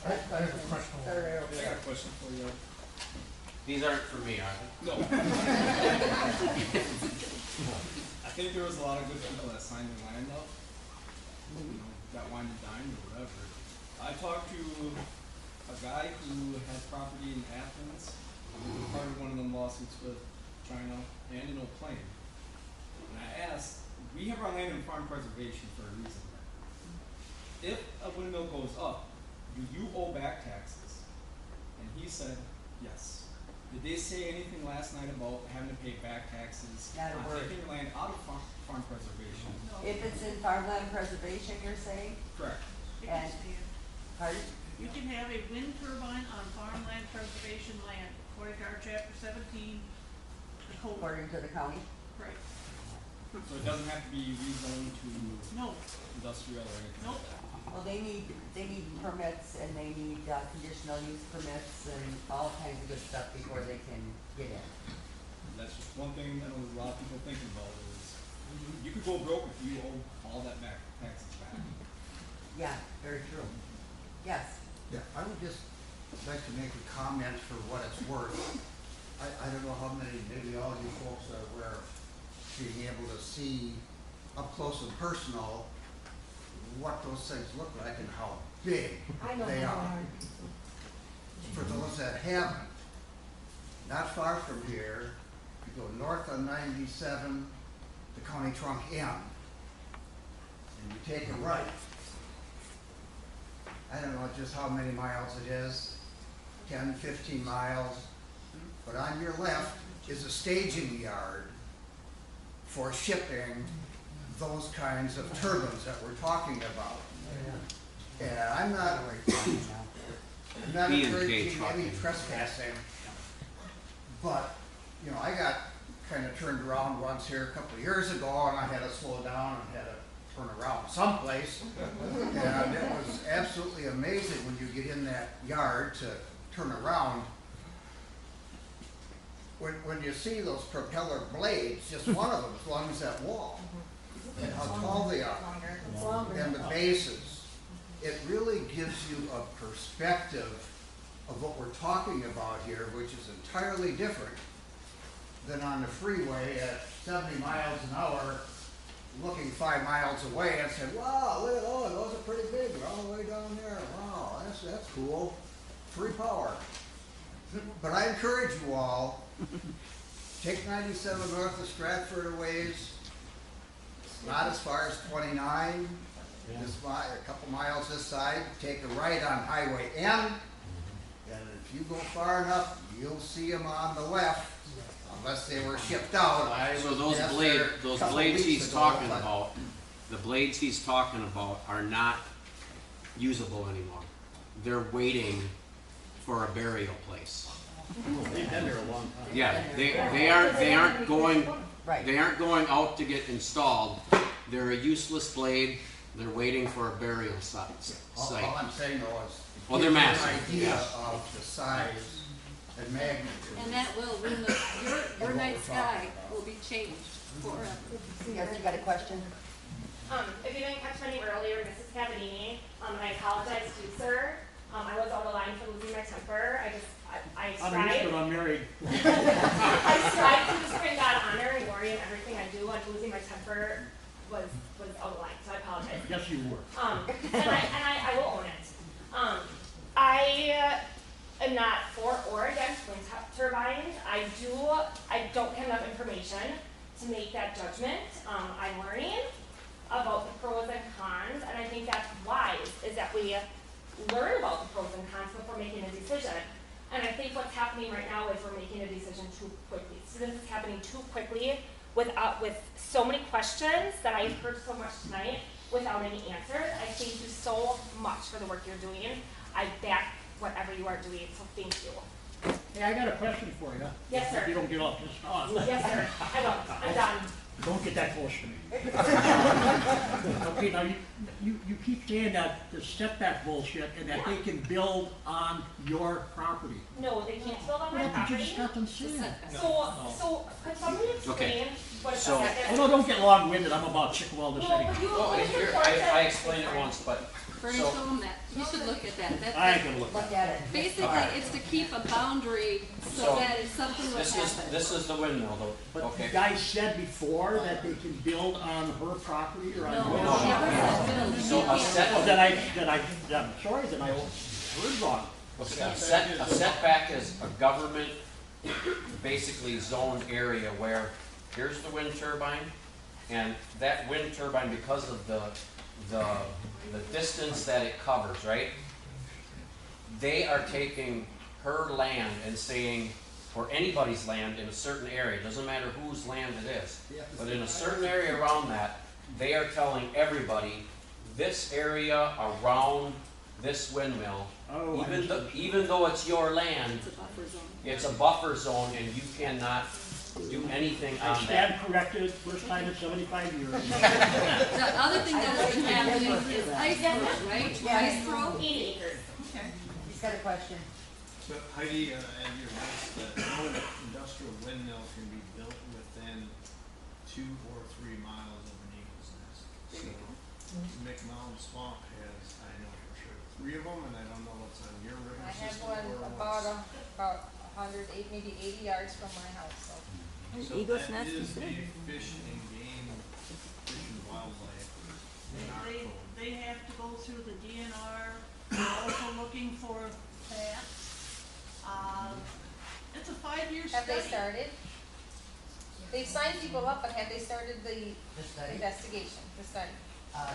I have a question. I got a question for you. These aren't for me, are they? No. I think there was a lot of good people that signed the land up, that wine and dined or whatever. I talked to a guy who had property in Athens, who was part of one of them lawsuits with China and in Old Plain. And I asked, we have our land in farm preservation for a reason. If a windmill goes up, do you owe back taxes? And he said, yes. Did they say anything last night about having to pay back taxes Not a on word. taking your land out of farm preservation? If it's in farmland preservation, you're saying? Correct. It And- can stand. Pardon? You can have a wind turbine on farmland preservation land, according to our chapter 17, the code. According to the county? Right. So it doesn't have to be rezoned to No, industrial or anything nope. like that? Well, they need permits, and they need conditional use permits and all kinds of good stuff before they can get in. That's just one thing I know there's a lot of people thinking about is You could go broke if you owe all that back, taxes back. Yeah, very true. Yes. Yeah, I would just like to make a comment for what it's worth. I don't know how many, maybe all you folks are aware of being able to see up close and personal what those things look like and how big I know they how are. hard. For those that haven't, not far from here, you go north on 97, the county trunk M, and you take a right. I don't know just how many miles it is, 10, 15 miles, but on your left is a staging yard for shipping those kinds of turbines that we're talking about. And I'm not encouraging any trespassing, but, you know, I got kind of turned around once here a couple of years ago, and I had to slow down and had to turn around someplace. And it was absolutely amazing when you get in that yard to turn around. When you see those propeller blades, just one of them lungs that wall, and how tall they are, and the bases, it really gives you a perspective of what we're talking about here, which is entirely different than on the freeway at 70 miles an hour, looking 5 miles away and saying, wow, look at those, those are pretty big, they're all the way down there, wow, that's cool, free power. But I encourage you all, take 97 north of Stratford a ways. It's not as far as 29, a couple miles this side. Take a right on Highway M, and if you go far enough, you'll see them on the left, unless they were shipped out. So those blades he's talking about, the blades he's talking about are not usable anymore. They're waiting for a burial place. They've been there a long time. Yeah, they aren't going out to get installed. They're a useless blade. They're waiting for a burial site. All I'm saying though is, well, they're massive. An idea of the size and magnitude. And that will, your night sky will be changed forever. Yes, you got a question? If you didn't catch my name earlier, Mrs. Cavadini, and I apologize to you, sir. I was out of line for losing my temper. I strive. I'm married. I strive to just bring God honor and glory in everything I do, and losing my temper was out of line, so I apologize. Yes, you were. And I will own it. I am not for or against wind turbines. I don't have enough information to make that judgment. I'm learning about the pros and cons, and I think that's wise, is that we learn about the pros and cons before making a decision. And I think what's happening right now is we're making a decision too quickly. So this is happening too quickly with so many questions that I've heard so much tonight without any answers. I thank you so much for the work you're doing. I back whatever you are doing, so thank you. Hey, I got a question for you. Yes, sir. If you don't get off this call. Yes, sir. I will. I'm done. Don't get that close to me. Okay, now you keep saying that the setback bullshit and that they can build on your property. No, they can't build on my Well, property. you just got them saying. So could somebody explain what a setback is? Oh, no, don't get long-winded. I'm about sick of all this anyway. I explained it once, but Bernie, show them that. You should look at that. I ain't gonna look at it. Basically, it's to keep a boundary so that if something would happen. This is the windmill, though. But you guys said before that they can build on her property or on yours. No. So a set. Oh, I'm sorry, then I heard wrong. A setback is a government, basically zoned area where here's the wind turbine, and that wind turbine, because of the distance that it covers, right? They are taking her land and saying, or anybody's land in a certain area, doesn't matter whose land it is, but in a certain area around that, they are telling everybody, this area around this windmill, even though it's your land, it's a buffer zone and you cannot do anything on that. I stand corrected, first time in 75 years. The other thing that's been happening is ice throw, right? Yeah. Ice throw? 80 acres. Okay. He's got a question. So Heidi, and your notes that no industrial windmill can be built within 2 or 3 miles of an eagle's nest. So McMillan Swamp has, I know for sure, 3 of them, and I don't know what's on your river I have system one or about 100, maybe 80 yards from my house, so. So that is a fish and game, fish and wildlife in our They, code. they have to go through the DNR, they're also looking for bats. It's a 5-year study. Have they started? They've signed people up, but have they started the The study, investigation, the study?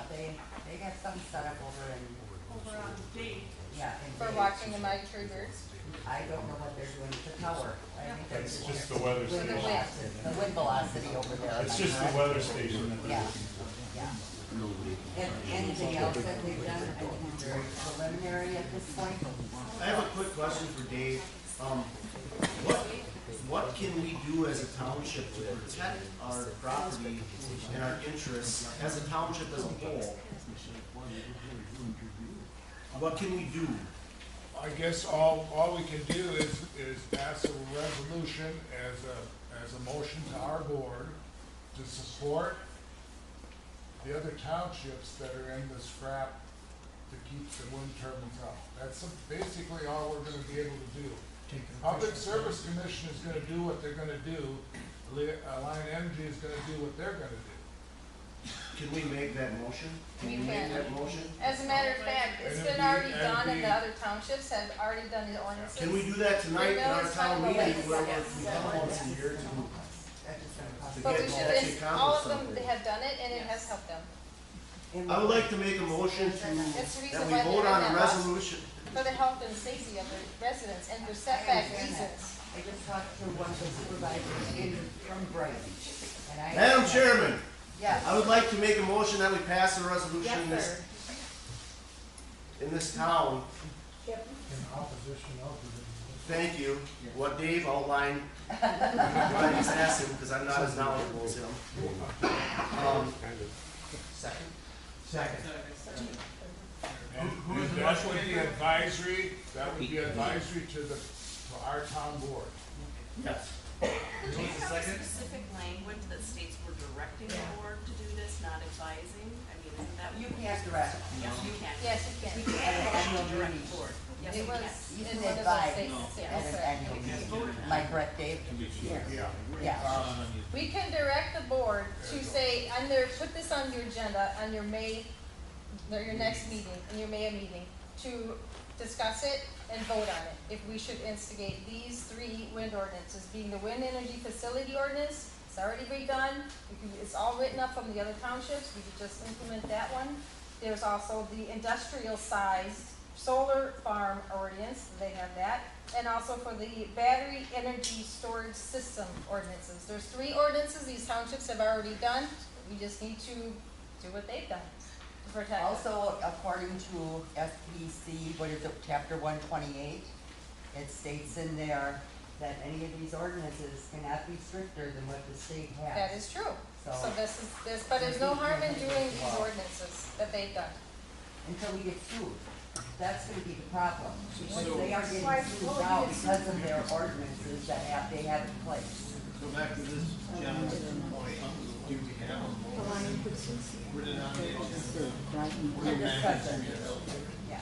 they got some set up over in, Over on Dave. yeah, in For Dayton. watching the migratory birds? I don't know what they're doing at the tower. I think they're It's just the weather Wind station. velocity, the wind velocity over there. am It's I just the correct? weather station that they're Yeah, looking for. yeah. And anything else that they've done, I think it's very preliminary at this point. I have a quick question for Dave. What can we do as a township to protect our property and our interests as a township as a whole? What can we do? I guess all we can do is pass a resolution as a motion to our board to support the other townships that are in this scrap to keep the wind turbines up. That's basically all we're gonna be able to do. Public Service Commission is gonna do what they're gonna do, Alliant Energy is gonna do what they're gonna do. Can we make that motion? Can We we make can. that motion? As a matter of fact, it's And been it'd be- already and done, it'd and the be- other townships have already done the ordinances. Can we do that tonight in our Windmills, town find the meeting ways. where Yes. we come once a year to But get we should, actually it's, all of accomplish them, something? they have done it, and it has helped them. I would like to make a motion That's the that reason we why vote they're in on a that lawsuit. resolution. For the health and safety of the residents and for setback reasons. I just talked to one of the supervisors from Brighton, and I. Madam Chairman, Yes. I would like to make a motion that we pass a resolution Yes, sir. in this town. In opposition of the. Thank you. What Dave outlined, I just asked him because I'm not as knowledgeable as him. Second? Second. And that would be advisory, to our town board. Yes. Do you have a specific language that states we're directing the board to do this, not advising? I mean, isn't that? You can't direct. Yes, you can. Yes, you can. We can at an annual Direct meeting. the board. Yes, It you was can. You in can one of those advise states. at Yes, an sir. annual meeting. Like Brett Dave? Yeah. Yeah. We can direct the board to say, put this on your agenda, on your May, or your next meeting, in your May meeting, to discuss it and vote on it. If we should instigate these 3 wind ordinances, being the wind energy facility ordinance, it's already redone, it's all written up from the other townships, we could just implement that one. There's also the industrial sized solar farm ordinance, they have that. And also for the battery energy storage system ordinances. There's 3 ordinances these townships have already done. We just need to do what they've done to protect us. Also, according to SPC, what is it, chapter 128, it states in there that any of these ordinances cannot be stricter than what the state has. That is true. So- So this, but there's no harm in doing these ordinances that they've done. Until we get sued. That's gonna be the problem. Because So- they are getting sued now because of their ordinances that they have in place. So back to this gentleman's point, do we have a motion? Put it on the agenda. We're discussing. Yeah.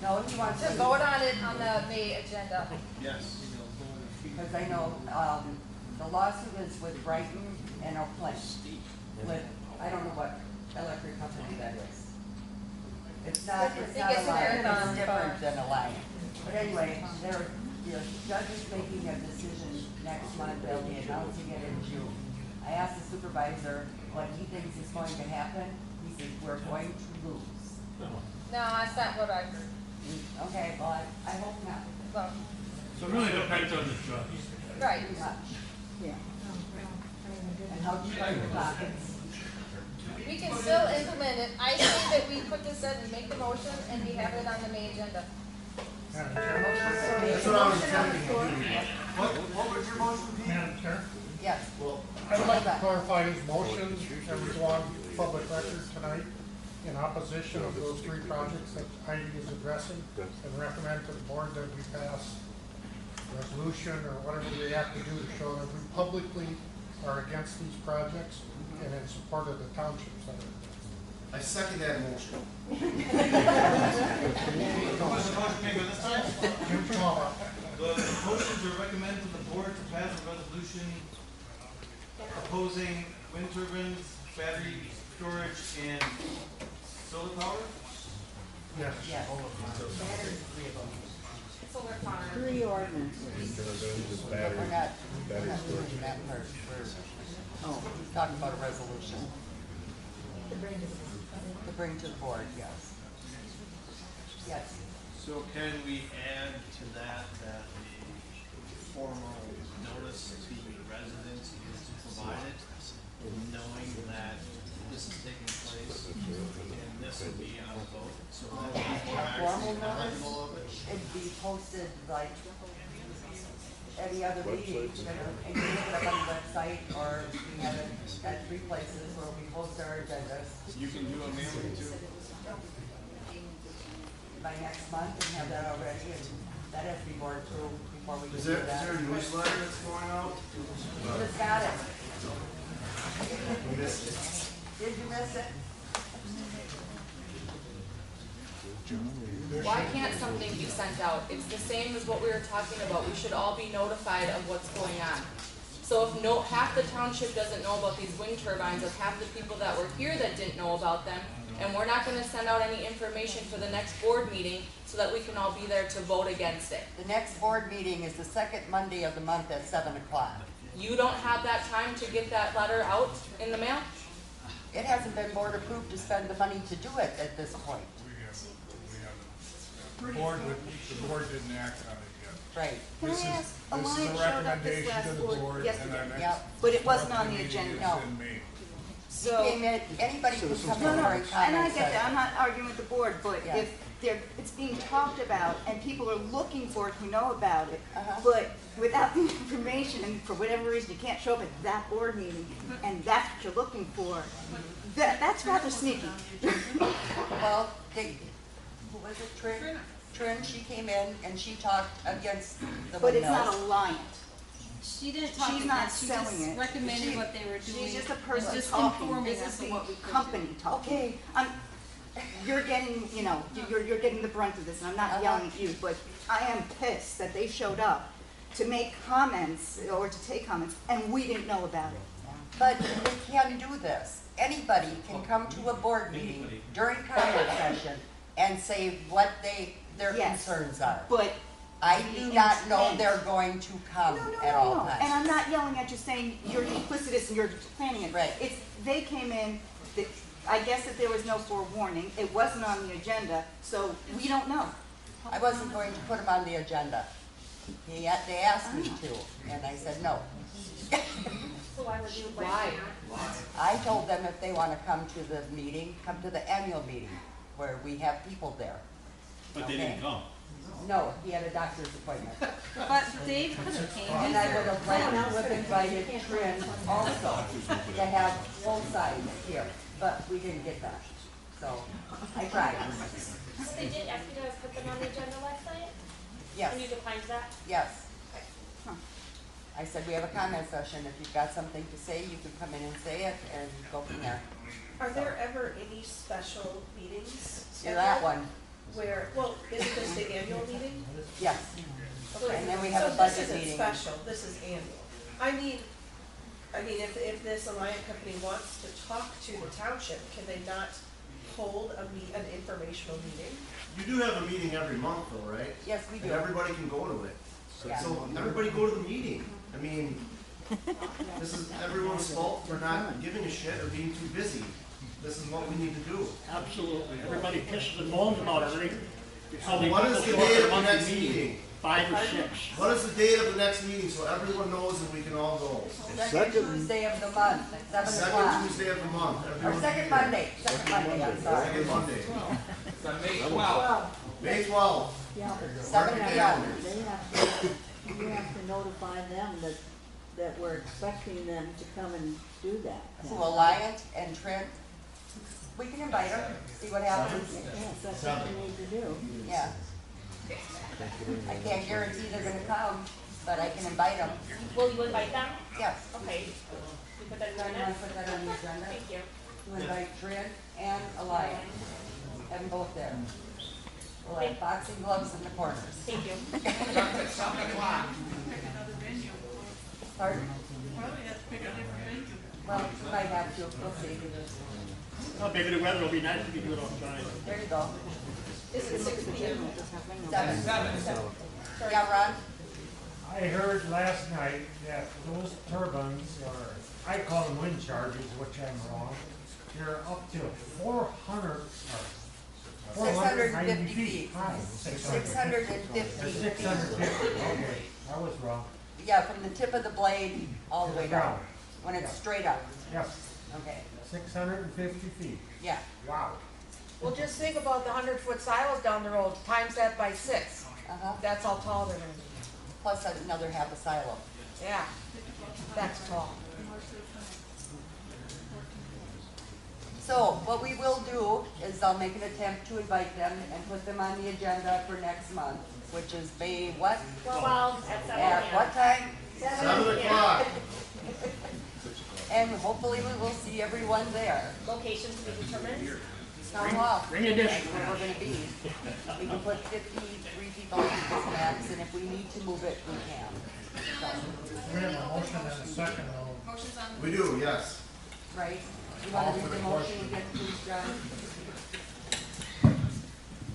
No, if you want To vote on it on the May agenda. Yes. because I know, the lawsuit is with Brighton and Oak Plain. With, I don't know what electric company that is. It's not I think a it's Lion, Marathon it's different Farm. than a Lion. But anyway, the judge is making a decision next month, they'll be announcing it in June. I asked the supervisor what he thinks is going to happen, he says, we're going to lose. No, that's not what I heard. Okay, well, I hope not. Well, So it really depends on the judge. right. Pretty much. Yeah. And how deep are your pockets? We can still implement it. I say that we put this in and make the motion and we have it on the May agenda. That's what I was intending to do. What was your motion, Pete? Madam Chair? Yes. Well, I would like to clarify his motion that we go on public record tonight in opposition of those 3 projects that Heidi is addressing and recommend to the board that we pass resolution or whatever we have to do to show that we publicly are against these projects and it's part of the township center. I second that motion. Who was the motion maker this time? Jim Palmer. The motion to recommend to the board to pass a resolution opposing wind turbines, battery storage, and solar power? Yes. Yes. Solar farm. Three ordinances. But we're not doing that part. We're talking about a resolution to bring to the board, yes. Yes. So can we add to that the formal notice to the residents is provided, knowing that this is taking place and this will be on a vote, so that people are Formal actually knowledgeable notice, of it? it'd be posted like any other meeting, and you can look it up on the website, or we have it at 3 places where we post our agendas You can do a mailing too. by next month and have that already, and that has to be board approved before we can Is do there that. a newsletter that's going out? You just got it. Did you miss it? Why can't something be sent out? It's the same as what we were talking about. We should all be notified of what's going on. So if half the township doesn't know about these wind turbines, of half the people that were here that didn't know about them, and we're not gonna send out any information for the next board meeting so that we can all be there to vote against it. The next board meeting is the second Monday of the month at 7 o'clock. You don't have that time to get that letter out in the mail? It hasn't been board approved to spend the money to do it at this point. The board didn't act on it yet. Right. Can This I is- ask, this is Alliance a showed up this recommendation last to the board board, yesterday. and our Yep. But it wasn't monthly on the meeting agenda. is No. in May. So, Came in, anybody can come no, in no, for a comment. and I get that, I'm not arguing with the board, but Yeah. if it's being talked about and people are looking for it who know about it, Uh-huh. but without the information, and for whatever reason you can't show up at that board meeting, and that's what you're looking for, that's rather sneaky. Well, who was it, Trin? Trin, she came in and she talked against the But it's not windmills. Alliant. She didn't talk She's against, not she selling just it. recommended what they were doing. She's just a and person just talking. informing This us is of the what we could do. company talking. Okay. You're getting, you're getting the brunt of this, and I'm not yelling at you, but I am pissed that they showed up to make comments, or to take comments, and we didn't know about it. But they can do this. Anybody can come to a board meeting during comment session and say what their Yes. concerns are. But I do not know intent. they're going to come No, at all and times. I'm not yelling at you saying you're duplicitous and you're planning it. Right. It's, they came in, I guess that there was no forewarning, it wasn't on the agenda, so we don't know. I wasn't going to put them on the agenda. They asked me to, and I said no. So why would you? Why? I told them if they want to come to the meeting, come to the annual meeting, where we have people there. But they Okay. didn't come. No, he had a doctor's appointment. But Dave could have came. And I would have liked to have invited Trin also to have full size here, but we didn't get that. So I tried. So they did ask you to put them on the agenda last night? Yes. And you declined that? Yes. I said, we have a comment session. If you've got something to say, you can come in and say it and go from there. Are there ever any special meetings? Do that one. Where, well, isn't this the annual meeting? Yes. Okay. And then we have a So budget this meeting. isn't special, this is annual. I mean, if this Alliant company wants to talk to the township, can they not hold an informational meeting? You do have a meeting every month though, right? Yes, we do. And everybody can go to it. Yeah. So everybody go to the meeting. I mean, this is everyone's fault for not giving a shit or being too busy. This is what we need to do. Absolutely. Everybody pisses and moans about everything. So what is the date of the next meeting? 5 or 6. What is the date of the next meeting so everyone knows and we can all go? Second Tuesday of the month at 7 o'clock. Second Tuesday of the month. Or Everyone second can- Monday, I'm sorry. Second Monday. So May 12th. May 12th. Yeah. Mark your 7 p.m. calendars. They have to, you have to notify them that we're expecting them to come and do that. To Alliant and Trent, we can invite them, see what happens. Yes, that's what you need to do. Yeah. I can't guarantee they're gonna come, but I can invite them. Will you invite them? Yes. Okay. put that in the You wanna minutes? put that on the agenda? Thank you. To invite Trin and Alliance, have them both there. We'll have boxing gloves in the corners. Thank you. Pick another venue. Pardon? Probably have to pick a different venue. Well, we might have to, we'll see. Well, maybe the weather will be nice if you do it outside. There you go. Is it 6 p.m.? Seven. Yeah, Ron? I heard last night that those turbines are, I call them wind charges, which I'm wrong, they're up to 400, or 490 feet high. 650 feet. 650, okay, I was wrong. Yeah, from the tip of the blade all the way down, when it's straight up. Yep, Okay, 650 feet, yeah. wow. Well, just think about the 100-foot silos down the road, times that by 6. Uh-huh. That's how tall they're gonna be. Plus another half a silo. Yeah, that's tall. So what we will do is I'll make an attempt to invite them and put them on the agenda for next month, which is May what? 12 at 7 At p.m. what time? 7 o'clock. And hopefully we will see everyone there. Location to be determined. Town hall. Bring a dish. That's where we're gonna be. We can put 53 people in this max, and if we need to move it, we can. So, We have a motion and a second, though. We do, yes. right? You wanna read the motion again, please, John?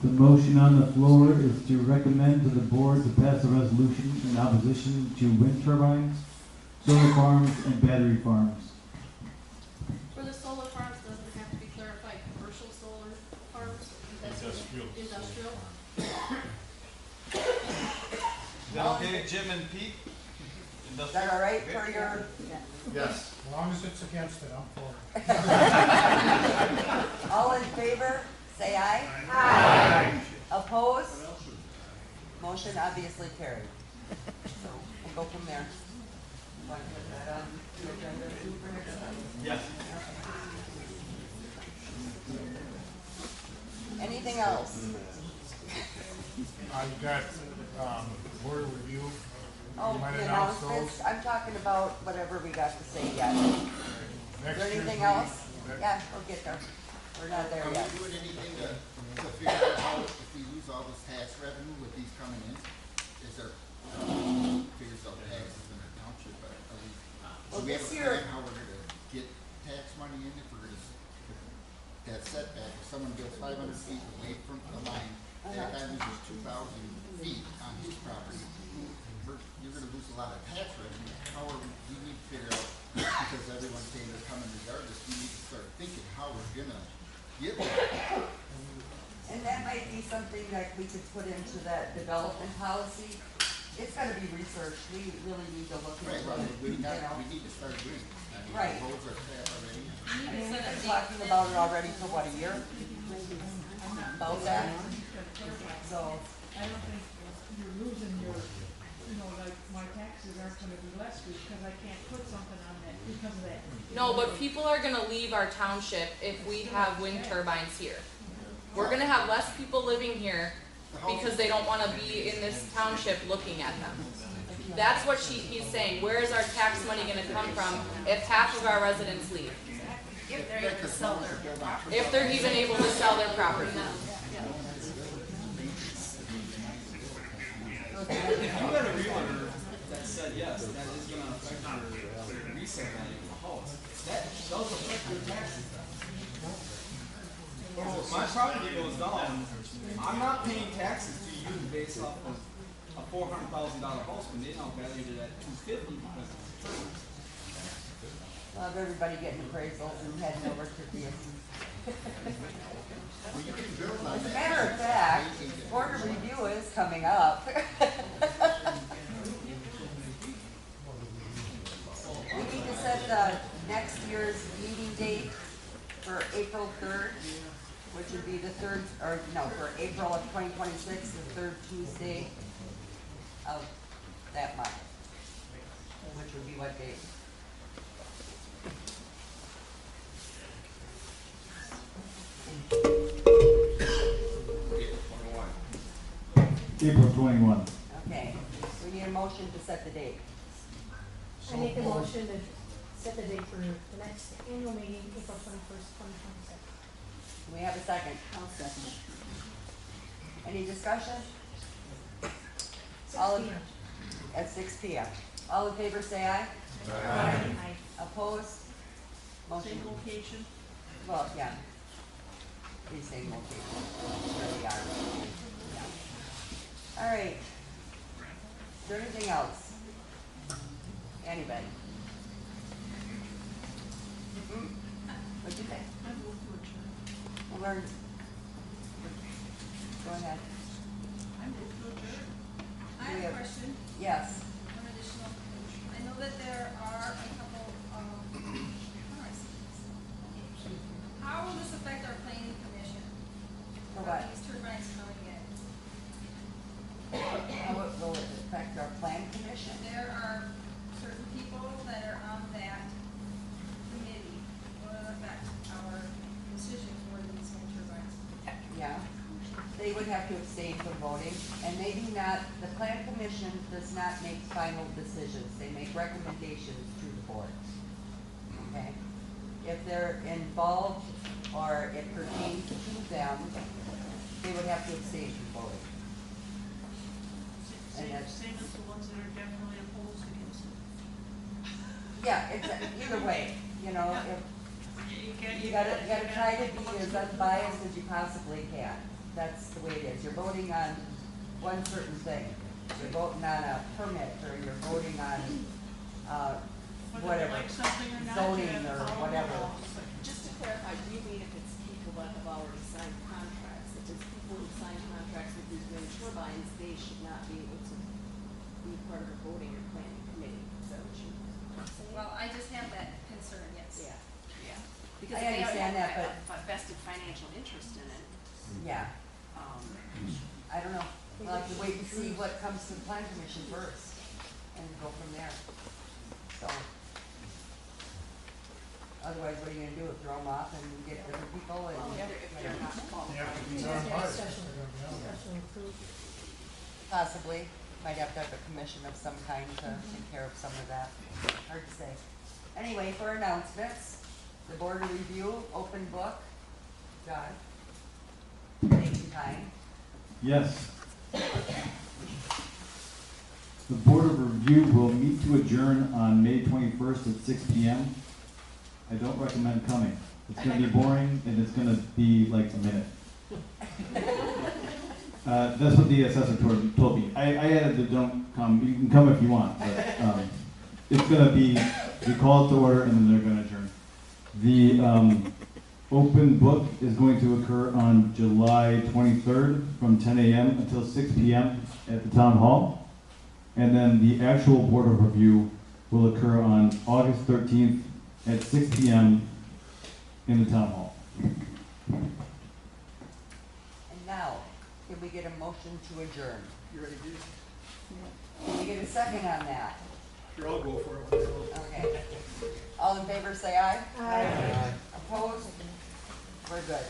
The motion on the floor is to recommend to the board to pass a resolution in opposition to wind turbines, solar farms, and battery farms. For the solar farms, doesn't have to be clarified, commercial solar farms, Industrial. industrial. Is that okay, Jim and Pete? Is that all right for your, Yes. As long as it's against it, I'm for it. all in favor, say aye. Aye. Opposed? Motion obviously carried. So, we'll go from there. Want to put that on the agenda too for next time? Yes. Anything else? I've got, board review. Oh, You might the announce announcements, those. I'm talking about whatever we got to say yet. Is Next there year's anything meeting- else? Yeah, we'll get there. We're not there Are yet. we doing anything to figure out how, if we lose all this tax revenue with these coming in? Is there, figures out taxes in the township, but are we, Well, do we have this a year- plan how we're gonna get tax money in if we're gonna, that setback, if someone builds 500 feet away from the line, that guy loses 2,000 feet on his property, you're gonna lose a lot of tax revenue. How are we need to figure out, because everyone's saying they're coming regardless, we need to start thinking how we're gonna get there. And that might be something that we could put into that development policy. It's gotta be researched. We really need to look Right, into well, it, we you know? need to start doing it. I mean, Right. the roads are set already. I mean, we've been talking about it already for what, a year? About that? So, I don't think you're losing your, you know, like, my taxes aren't gonna be less because I can't put something on that because of that. No, but people are gonna leave our township if we have wind turbines here. We're gonna have less people living here because they don't wanna be in this township looking at them. That's what he's saying. Where is our tax money gonna come from if half of our residents leave? If they're able to sell their property. If they're even able to sell their property. If you got a realtor that said yes, that is gonna affect your resale value of the house, that does affect your taxes. So if my property goes down, I'm not paying taxes to you based off of a $400,000 house when they now valued it at $250 because of the turbines. Well, everybody getting appraisals and heading over to the. As a matter of fact, board of review is coming up. We need to set the next year's meeting date for April 3rd, which would be the third, or no, for April of 2026, the third Tuesday of that month. Which would be what date? April 21. Okay, we need a motion to set the date. I make a motion to set the date for the next annual meeting, April 21st, 2026. Do we have a second? I'll second it. Any discussion? 6 All in- p.m. At 6 p.m. All in favor, say aye. Aye. Opposed? Motion, Same location. well, yeah. Please same location, where we are. Yeah. All right. Is there anything else? Anybody? What'd you think? I move to adjourn. Well, we're- Go ahead. I move to adjourn. Do I we have a have- question, Yes. one additional. I know that there are a couple, how do I say this? How will this affect our planning commission? For what? These turbines coming in. How will it affect our plan commission? There are certain people that are on that committee. Will it affect our decision for these wind turbines? Yeah, they would have to abstain from voting, and they do not, the plan commission does not make final decisions, they make recommendations to the board. Okay? If they're involved or it pertains to them, they would have to abstain from voting. And that's- Same as the ones that are definitely opposed against it. Yeah, it's, either way, you know, if, you gotta try to be as unbiased as you possibly can. That's the way it is. You're voting on one certain thing. You're voting on a permit, or you're voting on, Whether whatever, you like something or not, you zoning have to or follow the whatever. law. But just to clarify, do you mean if it's people that have already signed contracts, if it's people who signed contracts with these wind turbines, they should not be able to be part of the voting or planning committee? Is that what you're saying? Well, I just have that concern, yes. Yeah, yeah. Because I if they understand have that, a vested financial interest in it, Yeah, um, I don't know. We'll have to wait and see what comes to the plan commission first, and go from there. So. Otherwise, what are you gonna do? Throw them off and get different people and? well, if they're not qualified. Yeah, if Just it's on have bias, special, they're gonna be on there. special approved. Possibly, might have to have a commission of some kind to take care of some of that, hard to say. Anyway, for announcements, the board of review, open book, John. Date and time, Yes. The Board of Review will meet to adjourn on May 21st at 6 p.m. I don't recommend coming. It's gonna be boring and it's gonna be like a minute. That's what the assessor told me. I added the don't come, you can come if you want, but, it's gonna be, we call it to order and then they're gonna adjourn. The, open book is going to occur on July 23rd from 10 a.m. until 6 p.m. at the town hall. And then the actual board of review will occur on August 13th at 6 p.m. in the town hall. and now, can we get a motion to adjourn? You ready to do it? Can we get a second on that? Sure, I'll go for it. Okay. All in favor, say aye. Aye. Opposed? We're good.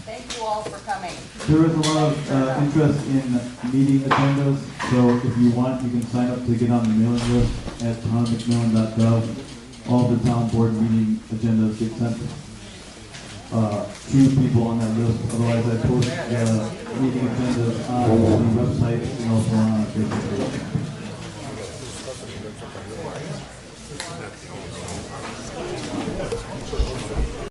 Thank you all for coming. There is a lot of interest in meeting agendas, so if you want, you can sign up to get on the mailing list at townofmcmillan.gov. All the town board meeting agendas get sent to people on that list. Otherwise, I post meeting agendas on the website and also on our Facebook page.